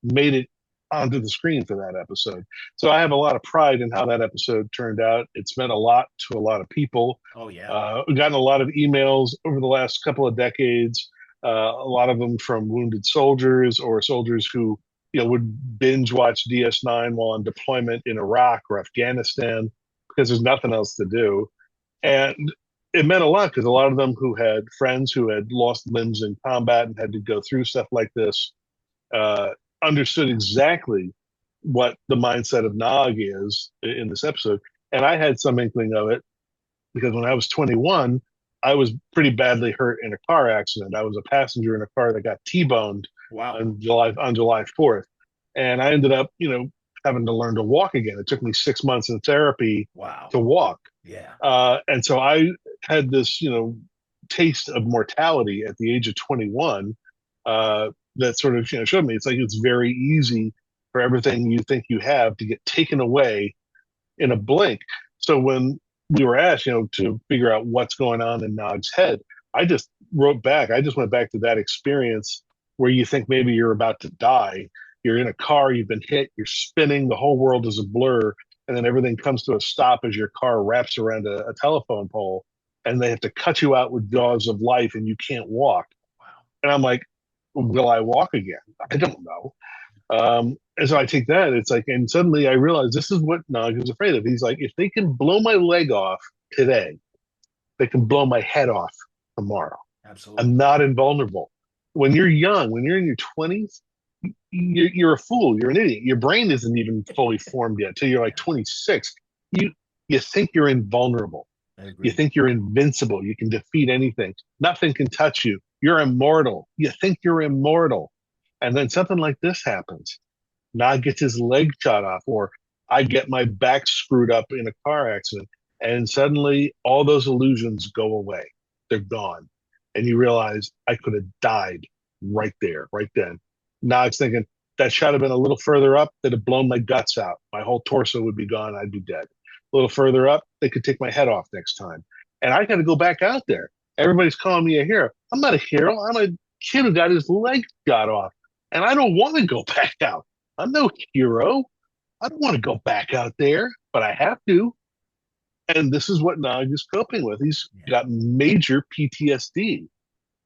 made it onto the screen for that episode. So I have a lot of pride in how that episode turned out. It's meant a lot to a lot of people. Oh, yeah. We've gotten a lot of emails over the last couple of decades, a lot of them from wounded soldiers or soldiers who would binge watch DS9 while on deployment in Iraq or Afghanistan because there's nothing else to do. And it meant a lot because a lot of them who had friends who had lost limbs in combat and had to go through stuff like this understood exactly what the mindset of Nog is in this episode. And I had some inkling of it because when I was 21, I was pretty badly hurt in a car accident. I was a passenger in a car that got T-boned on July 4th. And I ended up, having to learn to walk again. It took me 6 months in therapy to walk. Yeah. And so I had this, taste of mortality at the age of 21 that sort of showed me it's like it's very easy for everything you think you have to get taken away in a blink. So when we were asked, to figure out what's going on in Nog's head, I just went back to that experience where you think maybe you're about to die. You're in a car, you've been hit, you're spinning, the whole world is a blur, and then everything comes to a stop as your car wraps around a telephone pole, and they have to cut you out with jaws of life, and you can't walk. Wow. And I'm like, will I walk again? I don't know. And so I take that. It's like, and suddenly I realize this is what Nog is afraid of. He's like, if they can blow my leg off today, they can blow my head off tomorrow. Absolutely. I'm not invulnerable. When you're young, when you're in your 20s, you're a fool. You're an idiot. Your brain isn't even fully formed yet till you're like 26. You you think you're invulnerable. I You agree. think you're invincible. You can defeat anything. Nothing can touch you. You're immortal. You think you're immortal. And then something like this happens. Nog gets his leg shot off, or I get my back screwed up in a car accident. And suddenly all those illusions go away. They're gone. And you realize I could have died right there, right then. Nog's thinking that shot have been a little further up, that'd have blown my guts out. My whole torso would be gone. I'd be dead. A little further up, they could take my head off next time. And I got to go back out there. Everybody's calling me a hero. I'm not a hero. I'm a kid who got his leg shot off. And I don't want to go back out. I'm no hero. I don't want to go back out there, but I have to. And this is what Nog is coping with. He's Yeah. got major PTSD.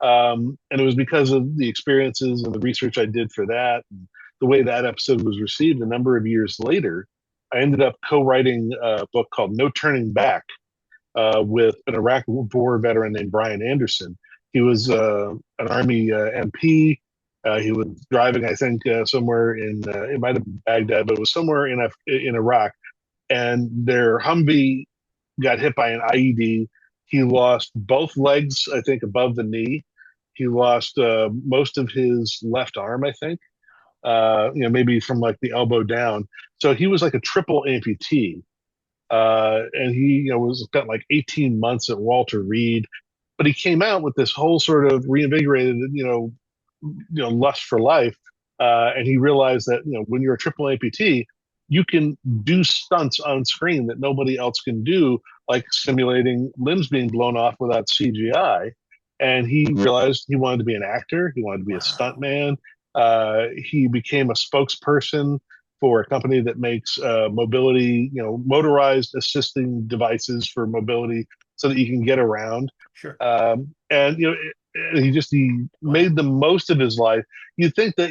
And it was because of the experiences and the research I did for that, and the way that episode was received a number of years later. I ended up co-writing a book called No Turning Back with an Iraq War veteran named Brian Anderson. He was an Army MP. He was driving, I think, somewhere it might have been Baghdad, but it was somewhere in Iraq. And their Humvee got hit by an IED. He lost both legs, I think, above the knee. He lost most of his left arm, I think, maybe from like the elbow down. So he was like a triple amputee. And he was spent like 18 months at Walter Reed, but he came out with this whole sort of reinvigorated, lust for life. And he realized that when you're a triple amputee, you can do stunts on screen that nobody else can do, like simulating limbs being blown off without CGI. And he realized he wanted to be an actor. He wanted to be a Wow. stuntman. He became a spokesperson for a company that makes mobility, motorized assisting devices for mobility so that you can get around. Sure. And he Wow. made the most of his life. You think that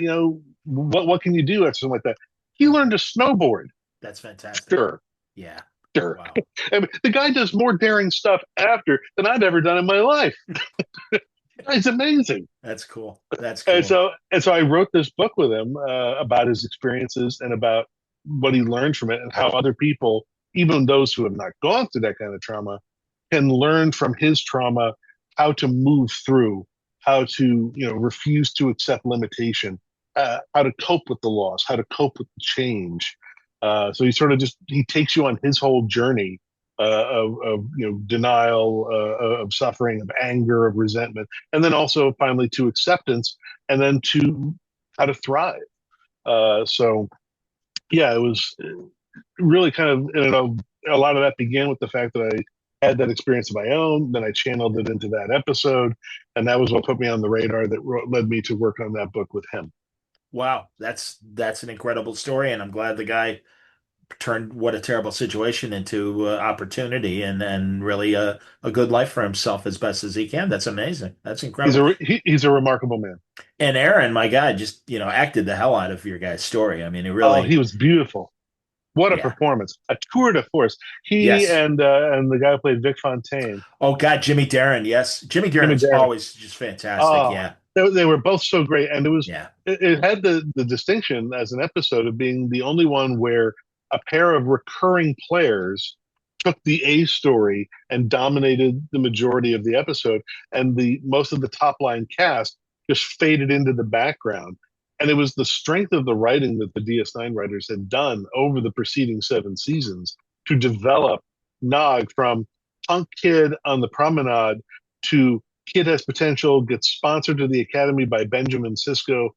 what can you do after something like that? He learned to snowboard. That's fantastic. Sure, Yeah. sure. Wow. I mean, the guy does more daring stuff after than I've ever done in my life. It's amazing. That's cool. That's And cool. so I wrote this book with him about his experiences and about what he learned from it, and how other people, even those who have not gone through that kind of trauma, can learn from his trauma how to move through, how to refuse to accept limitation, how to cope with the loss, how to cope with the change. So he sort of he takes you on his whole journey of denial, of suffering, of anger, of resentment, and then also finally to acceptance, and then to how to thrive. So yeah, it was really kind of a lot of that began with the fact that I had that experience of my own. Then I channeled it into that episode, and that was what put me on the radar that led me to work on that book with him. Wow. That's an incredible story, and I'm glad the guy turned what a terrible situation into opportunity and really a good life for himself as best as he can. That's amazing. That's incredible. He's a remarkable man. And Aaron, my God, just acted the hell out of your guy's story. I mean, it Oh, really, he was beautiful. What a yeah, performance! A tour de force. He yes. and the guy who played Vic Fontaine, Oh God, Jimmy Darren, yes, Jimmy Jimmy Darren's Darren. always just fantastic. Oh, Yeah, they were both so great, and yeah, it had the distinction as an episode of being the only one where a pair of recurring players took the A story and dominated the majority of the episode, and the most of the top line cast just faded into the background. And it was the strength of the writing that the DS9 writers had done over the preceding 7 seasons to develop Nog from punk kid on the promenade to kid has potential, gets sponsored to the academy by Benjamin Sisko,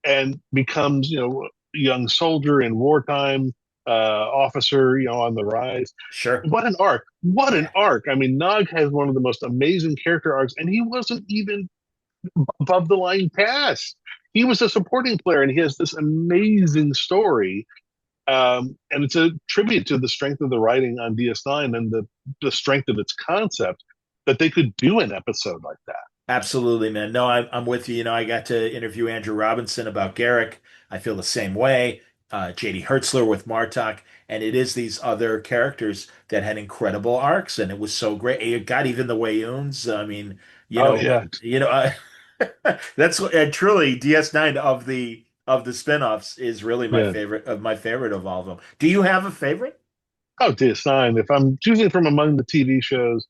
and becomes a young soldier in wartime, officer on the rise. sure, What an arc! What an yeah, arc! I mean, Nog has one of the most amazing character arcs, and he wasn't even above the line cast. He was a supporting player, and he has this amazing story. And it's a tribute to the strength of the writing on DS9 and the strength of its concept that they could do an episode like that. Absolutely, man. No, I'm with you. You know, I got to interview Andrew Robinson about Garrick. I feel the same way. JD Hertzler with Martok, and it is these other characters that had incredible arcs, and it was so great. It got even the Wayoons. I mean, Oh yeah, that's and truly DS9 of the spinoffs is really yeah. my favorite of all of them. Do you have a favorite? Oh, DS9. If I'm choosing from among the TV shows,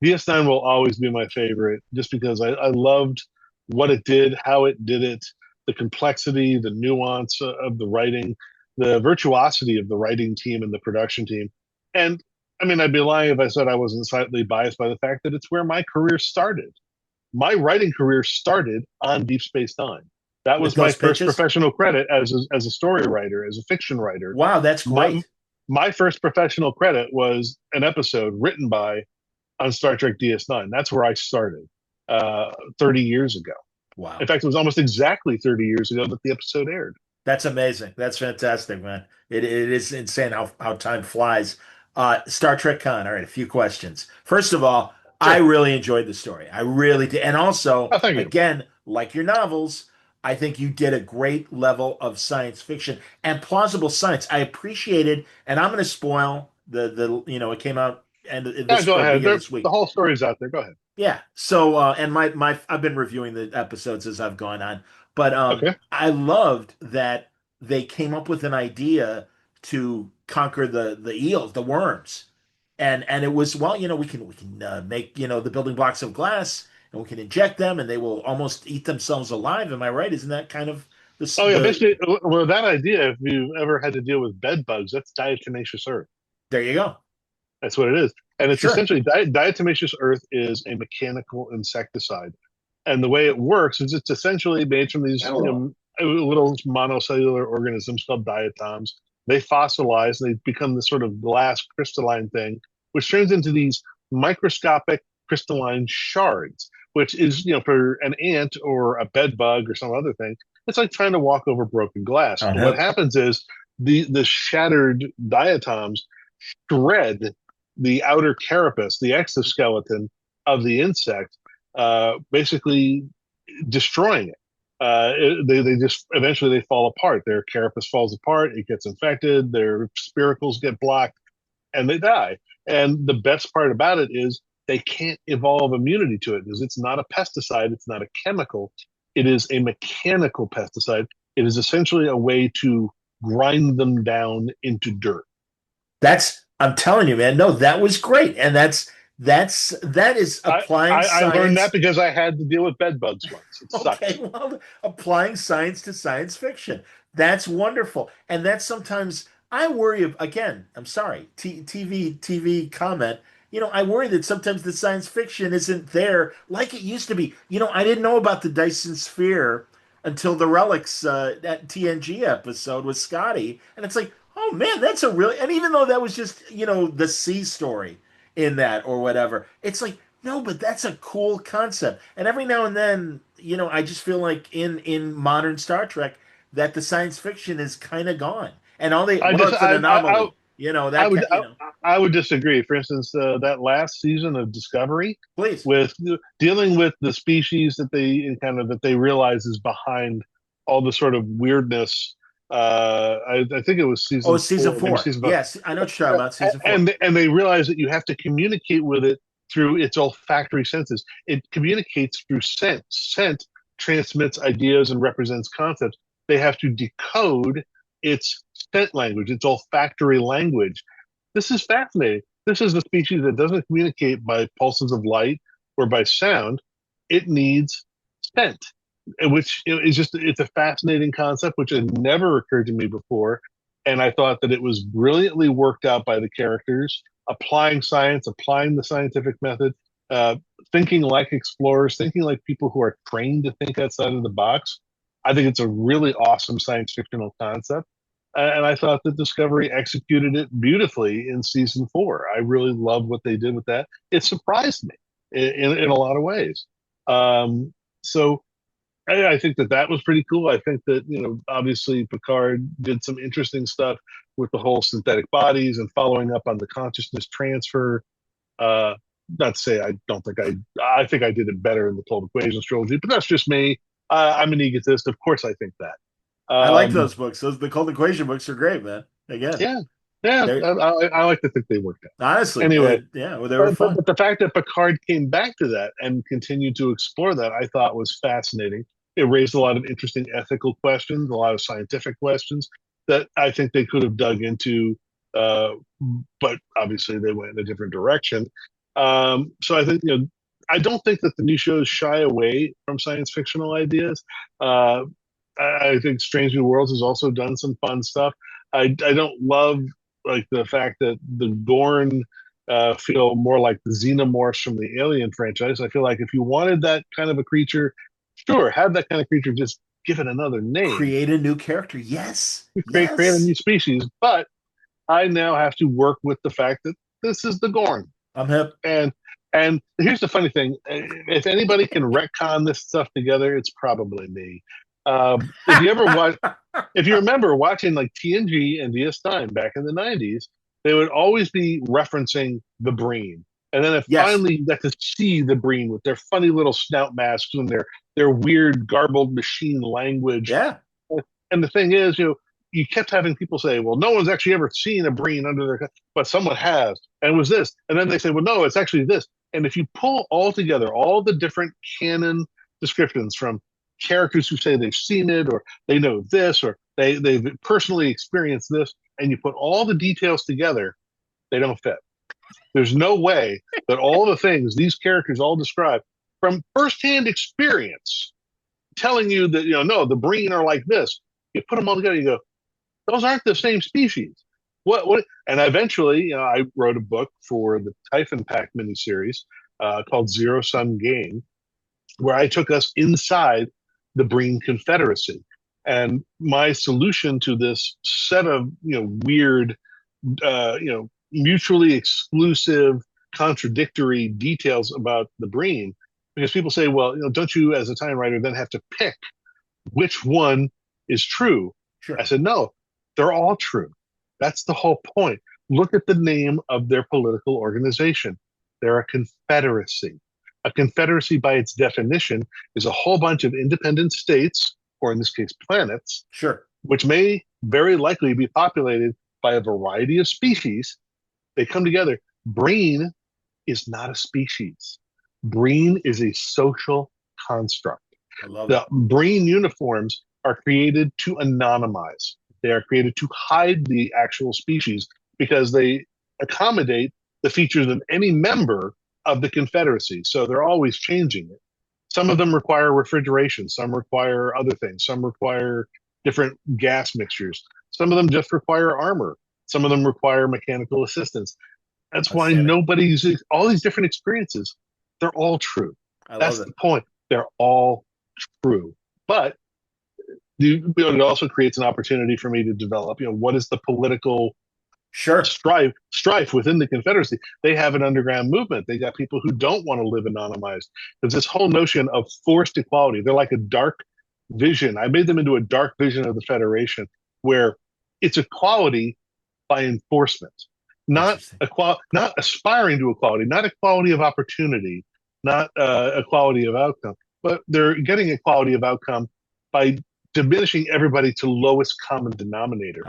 DS9 will always be my favorite, just because I loved what it did, how it did it, the complexity, the nuance of the writing, the virtuosity of the writing team and the production team. And I mean, I'd be lying if I said I wasn't slightly biased by the fact that it's where my career started. My writing career started on Deep Space Nine. That With was my those first pitches? professional credit as a story writer, as a fiction writer. Wow, that's My great. my first professional credit was an episode written by on Star Trek DS9. That's where I started 30 years ago. In Wow. fact, it was almost exactly 30 years ago that the episode aired. That's amazing. That's fantastic, man. It is insane how time flies. Star Trek Con. All right, a few questions. First of all, I Sure. really enjoyed the story. I really did. And also, Oh, thank you. again, like your novels, I think you did a great level of science fiction and plausible science. I appreciated, and I'm going to spoil it came out and Yeah, this go ahead. beginning of this The week. whole story's out there. Go ahead. Yeah. So and my I've been reviewing the episodes as I've gone on, but Okay. I loved that they came up with an idea to conquer the eels, the worms. And it was, well, we can make, the building blocks of glass and we can inject them and they will almost eat themselves alive. Am I right? Isn't that kind of Oh yeah, the basically, well, that idea. If you've ever had to deal with bed bugs, that's diatomaceous earth. there you go. That's what it is, and it's Sure. essentially diatomaceous earth is a mechanical insecticide, and the way it works is it's essentially made from these little monocellular organisms called diatoms. They fossilize, they become this sort of glass crystalline thing, which turns into these microscopic crystalline shards, which is, for an ant or a bed bug or some other thing, it's like trying to walk over broken glass. Oh, But what no. happens is the shattered diatoms shred the outer carapace, the exoskeleton of the insect, basically destroying it. They just eventually they fall apart. Their carapace falls apart. It gets infected. Their spiracles get blocked, and they die. And the best part about it is they can't evolve immunity to it because it's not a pesticide. It's not a chemical. It is a mechanical pesticide. It is essentially a way to grind them down into dirt. I'm telling you, man. No, that was great. And that is I, applying I learned that science. because I had to deal with bed bugs once. It Okay, sucks. well, applying science to science fiction. That's wonderful. And that's sometimes I worry again, I'm sorry, TV comment. I worry that sometimes the science fiction isn't there like it used to be. I didn't know about the Dyson Sphere until the Relics that TNG episode with Scotty. And it's like, oh man, that's a really, and even though that was just, the sea story in that or whatever, it's like, no, but that's a cool concept. And every now and then, I just feel like in modern Star Trek that the science fiction is kind of gone. And I well, just it's an anomaly. I would I would disagree. For instance, that last season of Discovery, Please. with dealing with the species that they realize is behind all the sort of weirdness. I think it was Oh, season season four, maybe four. season 5, Yes, I know what you're talking about. Season four. and they realize that you have to communicate with it through its olfactory senses. It communicates through scent. Scent transmits ideas and represents concepts. They have to decode its scent language, its olfactory language. This is fascinating. This is a species that doesn't communicate by pulses of light or by sound. It needs scent, which is just, it's a fascinating concept, which had never occurred to me before. And I thought that it was brilliantly worked out by the characters, applying science, applying the scientific method, uh, thinking like explorers, thinking like people who are trained to think outside of the box. I think it's a really awesome science fictional concept. And I thought that Discovery executed it beautifully in season 4. I really loved what they did with that. It surprised me in a lot of ways. So I think that was pretty cool. I think that, obviously Picard did some interesting stuff with the whole synthetic bodies and following up on the consciousness transfer. Uh, not to say I don't think I think I did it better in the Cold Equations trilogy, but that's just me. I'm an egotist. Of course, I think that. I like those books. The Cold Equation books are great, man. Again, Yeah, yeah. they I like to think they worked out. honestly, Anyway, yeah, well, they were fun. but the fact that Picard came back to that and continued to explore that, I thought was fascinating. It raised a lot of interesting ethical questions, a lot of scientific questions that I think they could have dug into, uh, but obviously they went in a different direction. So I think I don't think that the new shows shy away from science fictional ideas. Uh, I think Strange New Worlds has also done some fun stuff. I don't love like the fact that the Gorn feel more like the xenomorphs from the Alien franchise. I feel like if you wanted that kind of a creature, sure, have that kind of creature, just give it another name, Create a new character. Yes, create a yes. new species. But I now have to work with the fact that this is the Gorn, I'm hip. and here's the funny thing: if anybody can retcon this stuff together, it's probably me. If you ever watch, if you remember watching like TNG and DS9 back in the '90s, they would always be referencing the Breen, and then if Yes. finally you got to see the Breen with their funny little snout masks and their weird garbled machine language. Yeah. And the thing is, you kept having people say, well, no one's actually ever seen a Breen under their, but someone has, and it was this. And then they say, well, no, it's actually this. And if you pull all together all the different canon descriptions from characters who say they've seen it or they know this or they've personally experienced this, and you put all the details together, they don't fit. There's no way that all the things these characters all describe from firsthand experience telling you that, no, the Breen are like this. You put them all together, you go, those aren't the same species. What? And eventually, I wrote a book for the Typhon Pack miniseries called Zero Sum Game, where I took us inside the Breen Confederacy. And my solution to this set of weird, mutually exclusive, contradictory details about the Breen, because people say, well, don't you as a time writer then have to pick which one is true? Sure. I said, no, they're all true. That's the whole point. Look at the name of their political organization. They're a confederacy. A confederacy, by its definition, is a whole bunch of independent states, or in this case, planets, Sure. which may very likely be populated by a variety of species. They come together. Breen is not a species. Breen is a social construct. I love The it. Breen uniforms are created to anonymize. They are created to hide the actual species because they accommodate the features of any member of the Confederacy. So they're always changing it. Some of them require refrigeration. Some require other things. Some require different gas mixtures. Some of them just require armor. Some of them require mechanical assistance. That's why all these different experiences, they're all true. I That's love the it. point. They're all true. But it also creates an opportunity for me to develop, what is the political Sure. strife within the Confederacy? They have an underground movement. They got people who don't want to live anonymized. There's this whole notion of forced equality. They're like a dark vision. I made them into a dark vision of the Federation where it's equality by enforcement, not Interesting. not aspiring to equality, not equality of opportunity, not equality of outcome, but they're getting equality of outcome by diminishing everybody to lowest common denominator.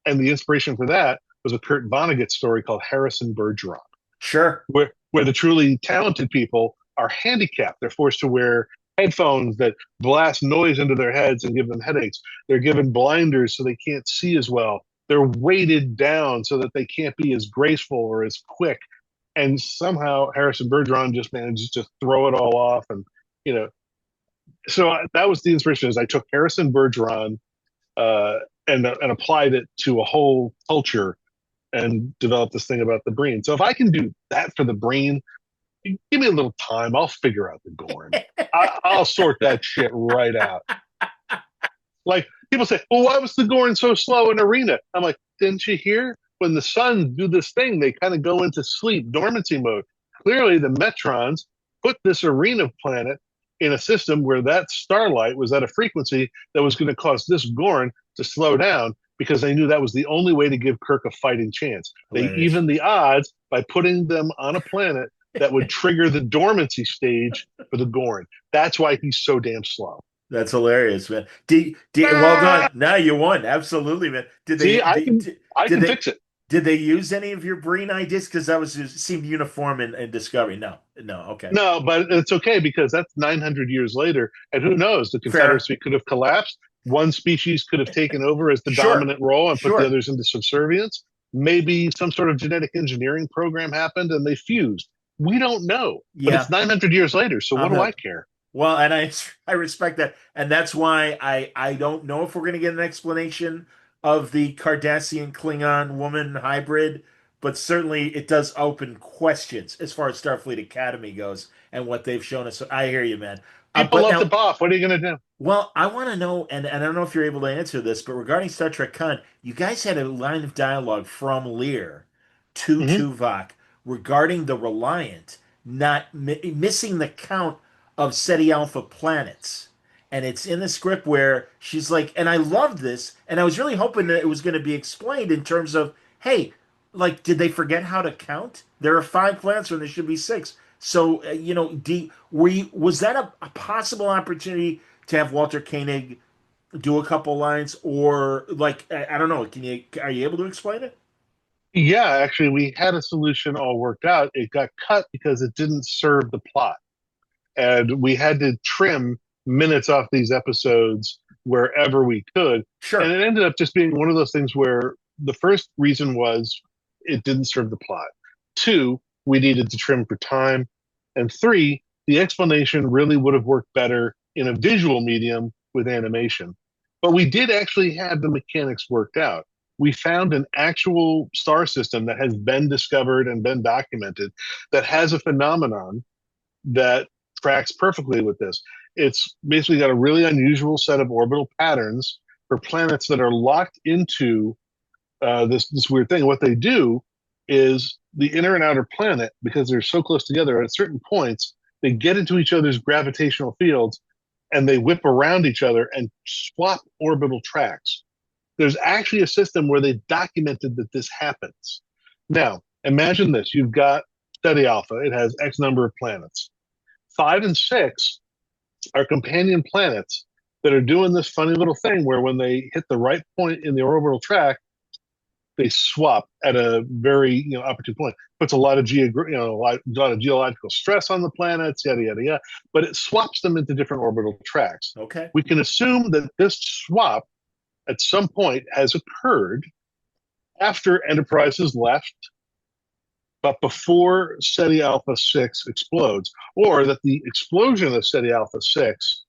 And the inspiration for that was a Kurt Vonnegut story called Harrison Bergeron, Sure. where the truly talented people are handicapped. They're forced to wear headphones that blast noise into their heads and give them headaches. They're given blinders so they can't see as well. They're weighted down so that they can't be as graceful or as quick. And somehow Harrison Bergeron just manages to throw it all off. And, so that was the inspiration. Is I took Harrison Bergeron and applied it to a whole culture and developed this thing about the Breen. So if I can do that for the Breen, give me a little time. I'll figure out the Gorn. I'll sort that shit right out. Like people say, well, why was the Gorn so slow in Arena? I'm like, didn't you hear? When the Suns do this thing, they kind of go into sleep, dormancy mode. Clearly, the Metrons put this Arena planet in a system where that starlight was at a frequency that was going to cause this Gorn to slow down because they knew that was the only way to give Kirk a fighting chance. Hilarious. They evened the odds by putting them on a planet that would trigger the dormancy stage for the Gorn. That's why he's so damn slow. That's hilarious, man. Well done. Now you won. Absolutely, man. See, I did can they fix it. did they use any of your Breen ideas? Because that seemed uniform in Discovery. No, okay. No, but it's okay because that's 900 years later, and who knows? The Fair. Confederacy could have collapsed. One species could have taken over as the Sure. dominant role and put Sure. the others into subservience. Maybe some sort of genetic engineering program happened and they fused. We don't know. But Yeah. it's 900 years later, so what do I care? Well, and I respect that, and that's why I don't know if we're going to get an explanation of the Cardassian Klingon woman hybrid, but certainly it does open questions as far as Starfleet Academy goes and what they've shown us. So I hear you, man. People But love now, the buff. What are you going to do? well, I want to know, and I don't know if you're able to answer this, but regarding Star Trek Con, you guys had a line of dialogue from Lear to Mhm. Tuvok regarding the Reliant not missing the count of SETI Alpha planets. And it's in the script where she's like, and I loved this, and I was really hoping that it was going to be explained in terms of, hey, like, did they forget how to count? There are 5 planets when there should be 6. So, was that a possible opportunity to have Walter Koenig do a couple lines, or like, I don't know, are you able to explain it? Yeah, actually, we had a solution all worked out. It got cut because it didn't serve the plot. And we had to trim minutes off these episodes wherever we could. Sure. And it ended up just being one of those things where the first reason was it didn't serve the plot. 2, we needed to trim for time. And 3, the explanation really would have worked better in a visual medium with animation. But we did actually have the mechanics worked out. We found an actual star system that has been discovered and been documented that has a phenomenon that tracks perfectly with this. It's basically got a really unusual set of orbital patterns for planets that are locked into this weird thing. What they do is the inner and outer planet, because they're so close together, at certain points, they get into each other's gravitational fields and they whip around each other and swap orbital tracks. There's actually a system where they documented that this happens. Now, imagine this. You've got SETI Alpha. It has X number of planets. 5 and 6 are companion planets that are doing this funny little thing where when they hit the right point in the orbital track, they swap at a very opportune point. Puts a lot of geological stress on the planets, yada yada yada. But it swaps them into different orbital tracks. Okay. We can assume that this swap at some point has occurred after Enterprise has left, but before SETI Alpha 6 explodes, or that the explosion of SETI Alpha 6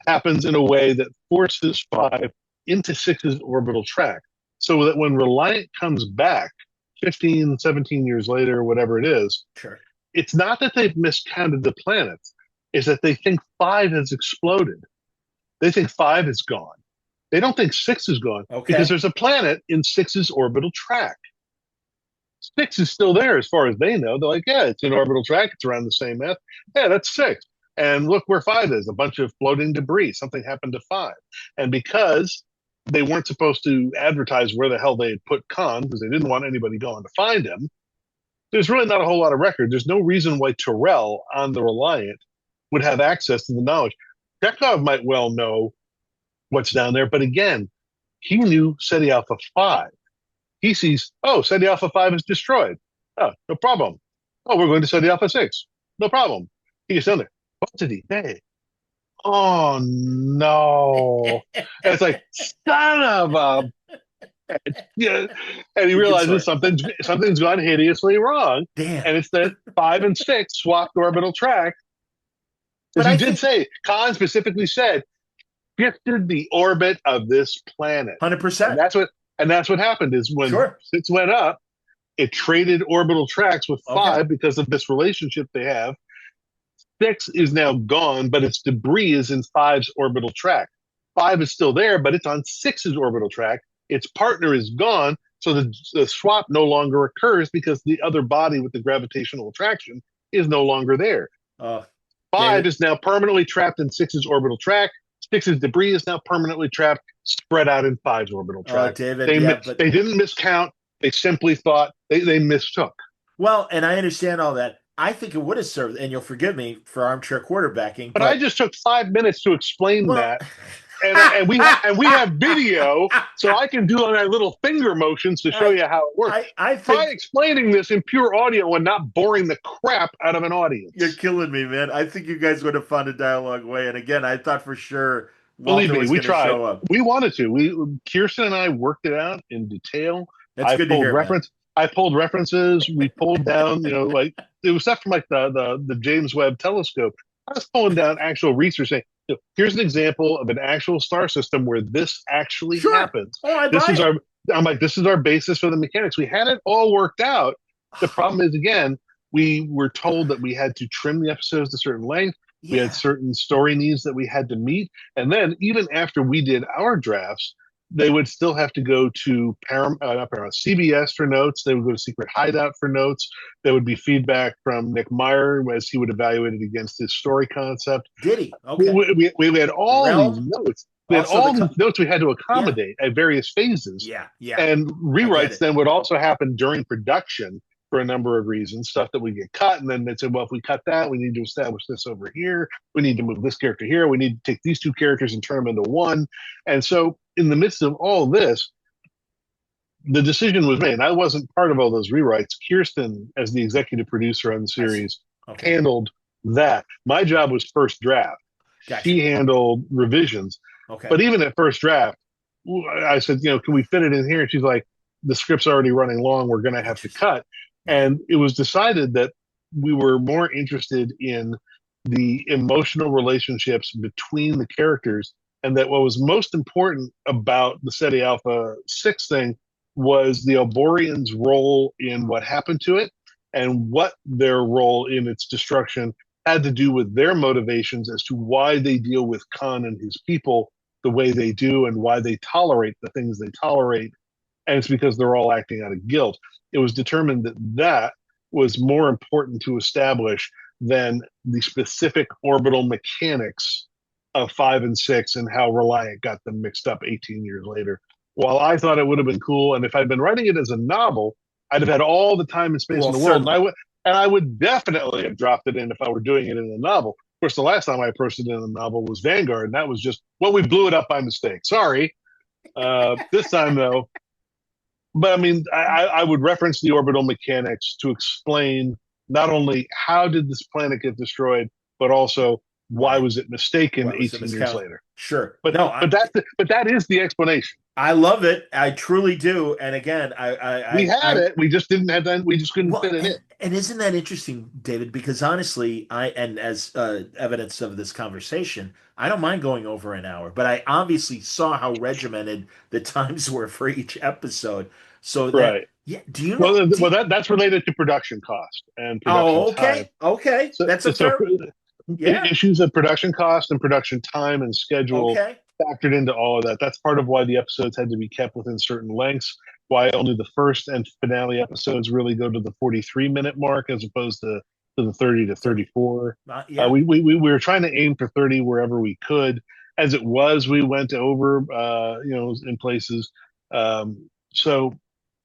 happens in a way that forces 5 into 6's orbital track. So that when Reliant comes back 15, 17 years later, whatever it is, Sure. It's not that they've miscounted the planets, it's that they think 5 has exploded. They think 5 is gone. They don't think 6 is gone because there's a planet in 6's orbital track. 6 is still there as far as they know. They're like, yeah, it's in orbital track. It's around the same math. Yeah, that's 6. And look where 5 is, a bunch of floating debris. Something happened to 5. And because they weren't supposed to advertise where the hell they had put Khan, because they didn't want anybody going to find him, there's really not a whole lot of record. There's no reason why Terrell on the Reliant would have access to the knowledge. Chekhov might well know what's down there, but again, he knew SETI Alpha 5. He sees, oh, SETI Alpha 5 is destroyed. Oh, no problem. Oh, we're going to SETI Alpha 6. No problem. He gets down there. What did he say? Oh, no. And it's like, son of a... Yeah, and he realizes something's gone hideously wrong. Damn. And it's that 5 and 6 swapped orbital track. As he did say, Khan specifically said, shifted the orbit of this planet. 100%. And that's what happened is when 6 went up, it traded orbital tracks with 5 because of this relationship they have. 6 is now gone, but its debris is in 5's orbital track. 5 is still there, but it's on 6's orbital track. Its partner is gone, so the swap no longer occurs because the other body with the gravitational attraction is no longer there. 5 is now permanently trapped in 6's orbital track. 6's debris is now permanently trapped, spread out in 5's orbital track. David, they didn't miscount. They simply thought they mistook. Well, and I understand all that, I think it would have served, and you'll forgive me for armchair quarterbacking, But I but just took 5 minutes to explain well, that, and we have video, so I can do my little finger motions to show I you how it works. I Try think explaining this in pure audio and not boring the crap out of an you're audience. killing me, man. I think you guys would have found a dialogue way. And again, I thought for sure Believe Walter me, was we going to tried. show up. We wanted to. We Kirsten and I worked it out in detail. That's I good to pulled hear, man. reference. I pulled references. We pulled down, like it was stuff from like the James Webb Telescope. I was pulling down actual research saying, here's an example of an actual star system where this actually Sure. happens. Oh, I This buy is it. our. I'm like, this is our basis for the mechanics. We had it all worked out. The problem is, again, we were told that we had to trim the episodes to a certain length. We had Yeah. certain story needs that we had to meet. And then even after we did our drafts, they would still have to go to not Paramount, CBS for notes. They would go to Secret Hideout for notes. There would be feedback from Nick Meyer as he would evaluate it against his story concept. Did he? We, Okay. we had all these Realm. notes. We had Also all these notes we had to yeah. accommodate at various phases. Yeah. Yeah. And I get rewrites it. then would also happen during production for a number of reasons, stuff that would get cut. And then they'd say, well, if we cut that, we need to establish this over here. We need to move this character here. We need to take these two characters and turn them into one. And so, in the midst of all this, the decision was made. I wasn't part of all those rewrites. Kirsten, as the executive producer on the I see. series, Okay. handled that. My job was first draft. Gotcha. She handled revisions. Okay. But even at first draft, I said, can we fit it in here? And she's like, the script's already running long. We're going to have to cut. And it was decided that we were more interested in the emotional relationships between the characters, and that what was most important about the SETI Alpha 6 thing was the Alborians' role in what happened to it, and what their role in its destruction had to do with their motivations as to why they deal with Khan and his people the way they do, and why they tolerate the things they tolerate. And it's because they're all acting out of guilt. It was determined that that was more important to establish than the specific orbital mechanics of 5 and 6 and how Reliant got them mixed up 18 years later. While I thought it would have been cool, and if I'd been writing it as a novel, I'd have had all the time and space in the world, and I would definitely have dropped it in if I were doing it in a novel. Of course, the last time I approached it in a novel was Vanguard, and that was just, well, we blew it up by mistake. Sorry. This time, though, but I mean, I would reference the orbital mechanics to explain not only how did this planet get destroyed, but also why was it mistaken 18 years later. Sure. But no, but that is the explanation. I love it. I truly do. And again, we had it. We just didn't have that. We just couldn't fit it in. And isn't that interesting, David? Because honestly, and as evidence of this conversation, I don't mind going over an hour, but I obviously saw how regimented the times were for each episode. So that, right. Yeah. Do you know? That's related to production cost and production time. Okay. So, that's a fair. Yeah. Issues of production cost and production time and schedule factored into all of that. That's part of why the episodes had to be kept within certain lengths, why only the first and finale episodes really go to the 43-minute mark as opposed to the 30 to 34. We were trying to aim for 30 wherever we could. As it was, we went over, in places.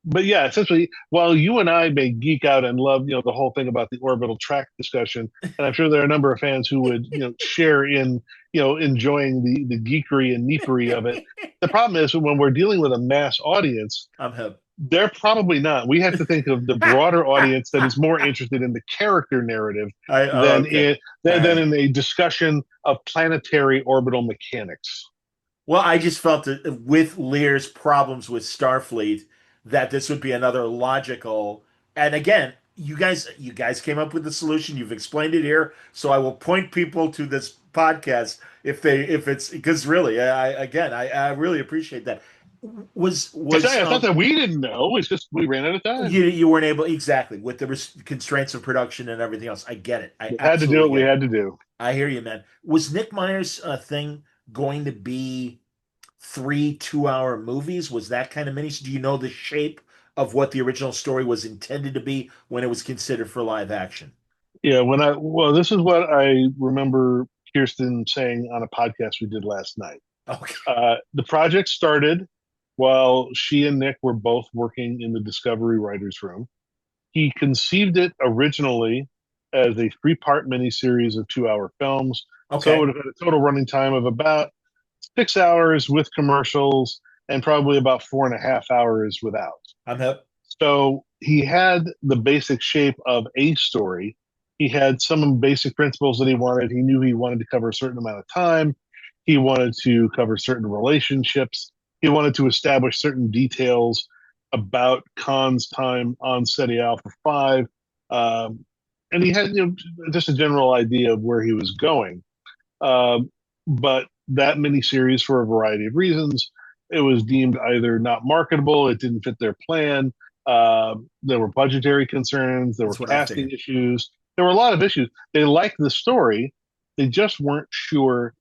But yeah, essentially, while you and I may geek out and love, the whole thing about the orbital track discussion, and I'm sure there are a number of fans who would, share in, enjoying the geekery and neepery of it. The problem is when we're dealing with a mass audience, I'm hip. They're probably not. We have to think of the broader audience that is more interested in the character narrative than in a discussion of planetary orbital mechanics. Well, I just felt that with Lear's problems with Starfleet, that this would be another logical. And again, you guys came up with the solution. You've explained it here, so I will point people to this podcast if it's because really, I really appreciate that. Was it's not that we didn't know. It's just we ran out of time. You weren't able exactly with the constraints of production and everything else. I get it. We had to do what we had to do. I hear you, man. Was Nick Meyer's thing going to be 3 2-hour movies? Was that kind of mini? Do you know the shape of what the original story was intended to be when it was considered for live action? Yeah, this is what I remember Kirsten saying on a podcast we did last night. Okay. The project started while she and Nick were both working in the Discovery writers' room. He conceived it originally as a three-part miniseries of 2-hour films. So it Okay. would have had a total running time of about 6 hours with commercials and probably about 4.5 hours without. I'm hip. So he had the basic shape of a story. He had some basic principles that he wanted. He knew he wanted to cover a certain amount of time. He wanted to cover certain relationships. He wanted to establish certain details about Khan's time on SETI Alpha 5. Um, and he had just a general idea of where he was going. But that miniseries, for a variety of reasons, it was deemed either not marketable, it didn't fit their plan. There were budgetary concerns, there were That's what I casting figured. issues, there were a lot of issues. They liked the story, they just weren't sure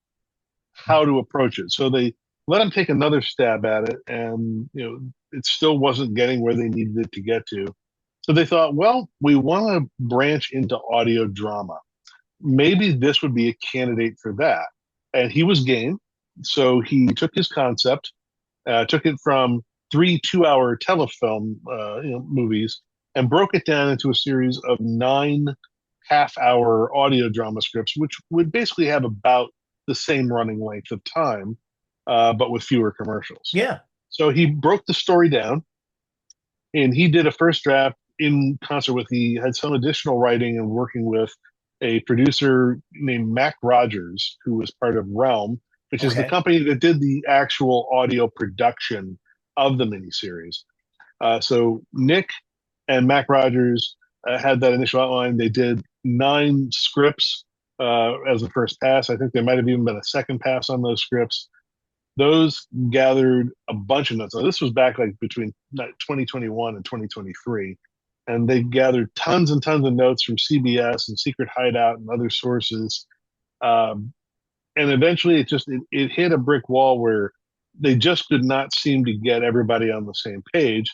how to approach it. So they let him take another stab at it, and it still wasn't getting where they needed it to get to. So they thought, well, we want to branch into audio drama. Maybe this would be a candidate for that. And he was game. So he took his concept, took it from 3 2-hour telefilm movies, and broke it down into a series of 9 half-hour audio drama scripts, which would basically have about the same running length of time, but with fewer commercials. Yeah. So he broke the story down, and he did a first draft in concert with. He had some additional writing and working with a producer named Mack Rogers, who was part of Realm, which is the Okay. company that did the actual audio production of the miniseries. So Nick and Mack Rogers had that initial outline. They did 9 scripts as a first pass. I think there might have even been a second pass on those scripts. Those gathered a bunch of notes. Now, this was back like between 2021 and 2023. And they gathered tons and tons of notes from CBS and Secret Hideout and other sources. Um, and eventually it hit a brick wall where they just could not seem to get everybody on the same page.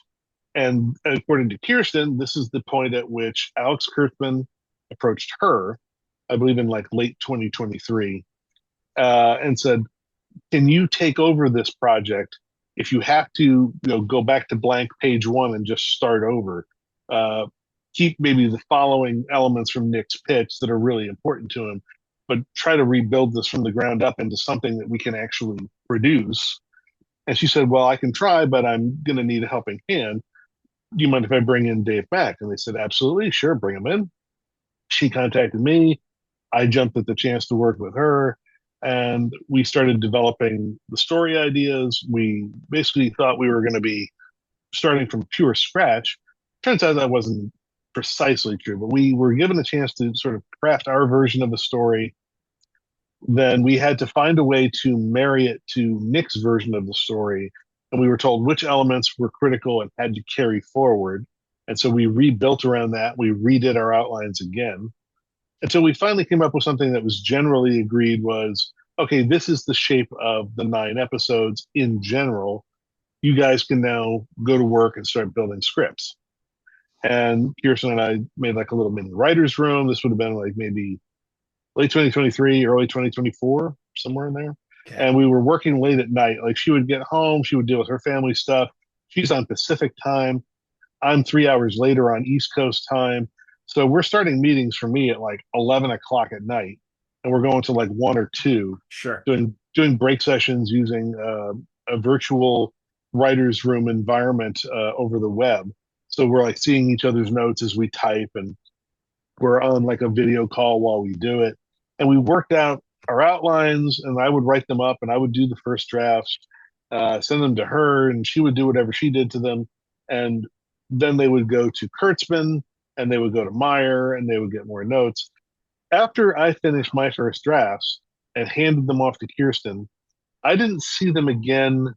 And according to Kirsten, this is the point at which Alex Kurtzman approached her, I believe in like late 2023, and said, can you take over this project? If you have to go back to blank page 1 and just start over, uh, keep maybe the following elements from Nick's pitch that are really important to him, but try to rebuild this from the ground up into something that we can actually produce. And she said, well, I can try, but I'm going to need a helping hand. Do you mind if I bring in Dave Mack? And they said, absolutely, sure, bring him in. She contacted me. I jumped at the chance to work with her, and we started developing the story ideas. We basically thought we were going to be starting from pure scratch. Turns out that wasn't precisely true, but we were given a chance to sort of craft our version of the story. Then we had to find a way to marry it to Nick's version of the story. And we were told which elements were critical and had to carry forward. And so we rebuilt around that. We redid our outlines again until we finally came up with something that was generally agreed was, okay, this is the shape of the 9 episodes in general. You guys can now go to work and start building scripts. And Kirsten and I made like a little mini writer's room. This would have been like maybe late 2023, early 2024, somewhere in there. Okay. And we were working late at night. Like she would get home, she would deal with her family stuff. She's on Pacific time. I'm 3 hours later on East Coast time. So we're starting meetings for me at like 11 o'clock at night, and we're going to like 1 or 2. Sure. Doing break sessions using a virtual writer's room environment over the web. So we're like seeing each other's notes as we type, and we're on like a video call while we do it. And we worked out our outlines, and I would write them up, and I would do the first drafts, send them to her, and she would do whatever she did to them. And then they would go to Kurtzman, and they would go to Meyer, and they would get more notes. After I finished my first drafts and handed them off to Kirsten, I didn't see them again.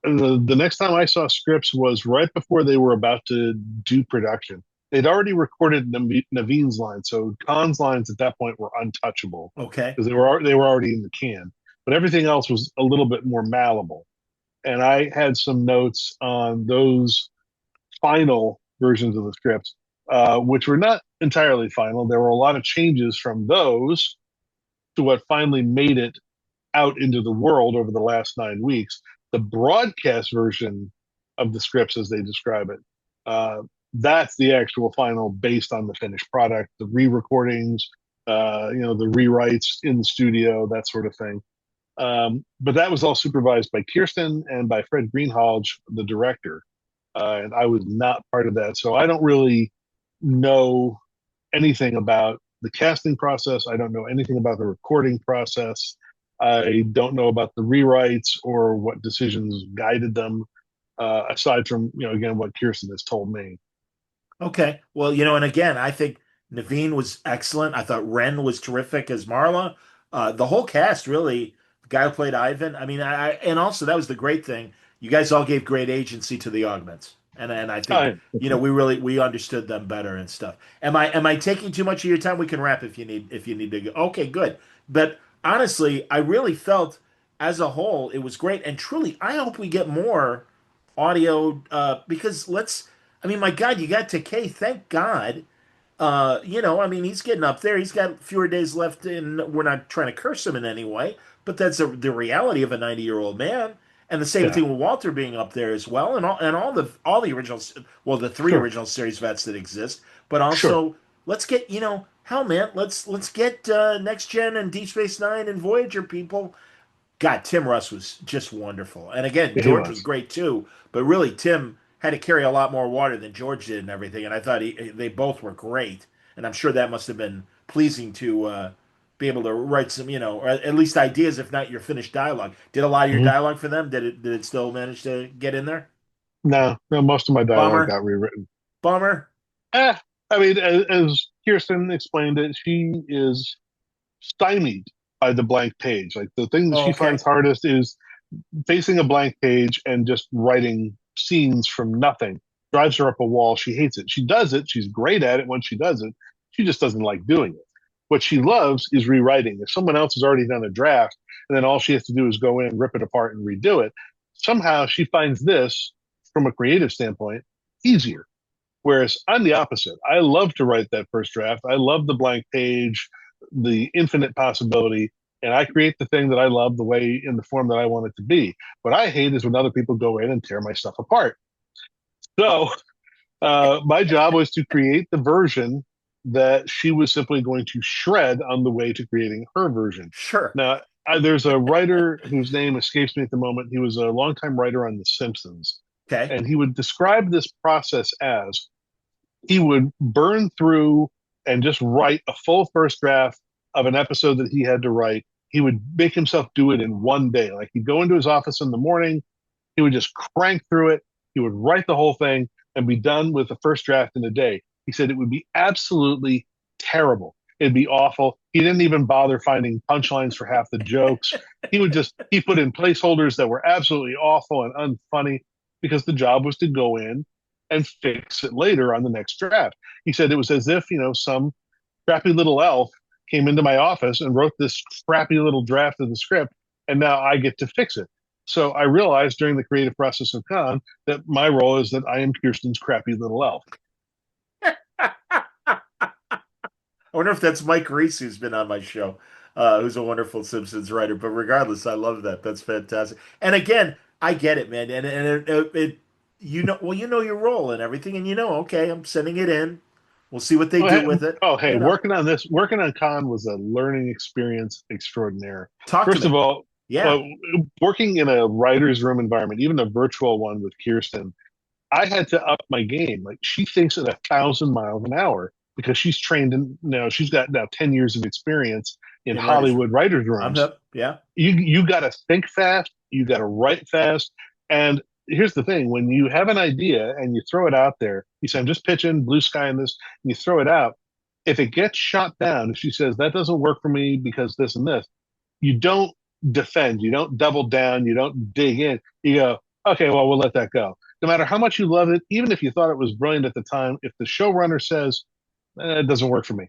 The next time I saw scripts was right before they were about to do production. They'd already recorded Naveen's lines, so Khan's lines at that point were untouchable Okay. because they were already in the can. But everything else was a little bit more malleable. And I had some notes on those final versions of the scripts, which were not entirely final. There were a lot of changes from those to what finally made it out into the world over the last 9 weeks. The broadcast version of the scripts, as they describe it, That's the actual final based on the finished product, the re-recordings, the rewrites in the studio, that sort of thing. But that was all supervised by Kirsten and by Fred Greenhalgh, the director. And I was not part of that. So I don't really know anything about the casting process. I don't know anything about the recording process. I don't know about the rewrites or what decisions guided them, aside from, again, what Kirsten has told me. Okay. Well, and again, I think Naveen was excellent. I thought Ren was terrific as Marla. The whole cast, really, the guy who played Ivan. I mean, and also that was the great thing. You guys all gave great agency to the augments, and I think I, we understood them better and stuff. Am I taking too much of your time? We can wrap if you need to go. Okay, good. But honestly, I really felt as a whole it was great, and truly, I hope we get more audio because I mean, my God, you got Takei. Thank God. I mean, he's getting up there. He's got fewer days left, and we're not trying to curse him in any way, but that's the reality of a 90-year-old man. And the same yeah, thing with Walter being up there as well, and all the originals, well, the three sure, original series vets that exist. But sure. also, let's get hell, man, let's get Next Gen and Deep Space Nine and Voyager people. God, Tim Russ was just wonderful. And again, Yeah, he George was was. great too. But really, Tim had to carry a lot more water than George did and everything. And I thought they both were great. And I'm sure that must have been pleasing to be able to write some, or at least ideas, if not your finished dialogue. Did a lot of your Mhm. dialogue for them? Did it still manage to get in there? No, no, most of my dialogue Bummer. got rewritten. Bummer. Eh, I mean, as Kirsten explained it, she is stymied by the blank page. Like the thing that Oh, she finds okay. hardest is facing a blank page and just writing scenes from nothing. Drives her up a wall. She hates it. She does it. She's great at it when she does it. She just doesn't like doing it. What she loves is rewriting. If someone else has already done a draft and then all she has to do is go in, rip it apart, and redo it, somehow she finds this, from a creative standpoint, easier. Whereas I'm the opposite. I love to write that first draft. I love the blank page, the infinite possibility, and I create the thing that I love the way in the form that I want it to be. What I hate is when other people go in and tear my stuff apart. So my job was to create the version that she was simply going to shred on the way to creating her version. Sure. Now, there's a writer whose name escapes me at the moment. He was a longtime writer on The Simpsons, Okay. and he would describe this process as he would burn through and just write a full first draft of an episode that he had to write. He would make himself do it in one day. Like he'd go into his office in the morning, he would just crank through it. He would write the whole thing and be done with the first draft in a day. He said it would be absolutely terrible. It'd be awful. He didn't even bother finding punchlines for half the jokes. He put in placeholders that were absolutely awful and unfunny because the job was to go in and fix it later on the next draft. He said it was as if, some crappy little elf came into my office and wrote this crappy little draft of the script, and now I get to fix it. So I realized during the creative process of Khan that my role is that I am Kirsten's crappy little elf. I wonder if that's Mike Reese who's been on my show, who's a wonderful Simpsons writer. But regardless, I love that. That's fantastic. And again, I get it, man. And well, your role and everything, and okay, I'm sending it in. We'll see what they Oh, do hey, with it. hey, working on Khan was a learning experience extraordinaire. Talk to First me. of all, Yeah, uh, working in a writer's room environment, even a virtual one with Kirsten, I had to up my game. Like she thinks at 1,000 miles an hour because she's trained in she's got now 10 years of experience in in writers' room. Hollywood writers' I'm rooms. hip. Yeah, You got to think fast, you got to write fast, and here's the thing: when you have an idea and you throw it out there, you say, "I'm just pitching blue sky in this," and you throw it out. If it gets shot down, if she says that doesn't work for me because this and this, you don't defend, you don't double down, you don't dig in. You go, okay, well, we'll let that go. No matter how much you love it, even if you thought it was brilliant at the time, if the showrunner says it doesn't work for me,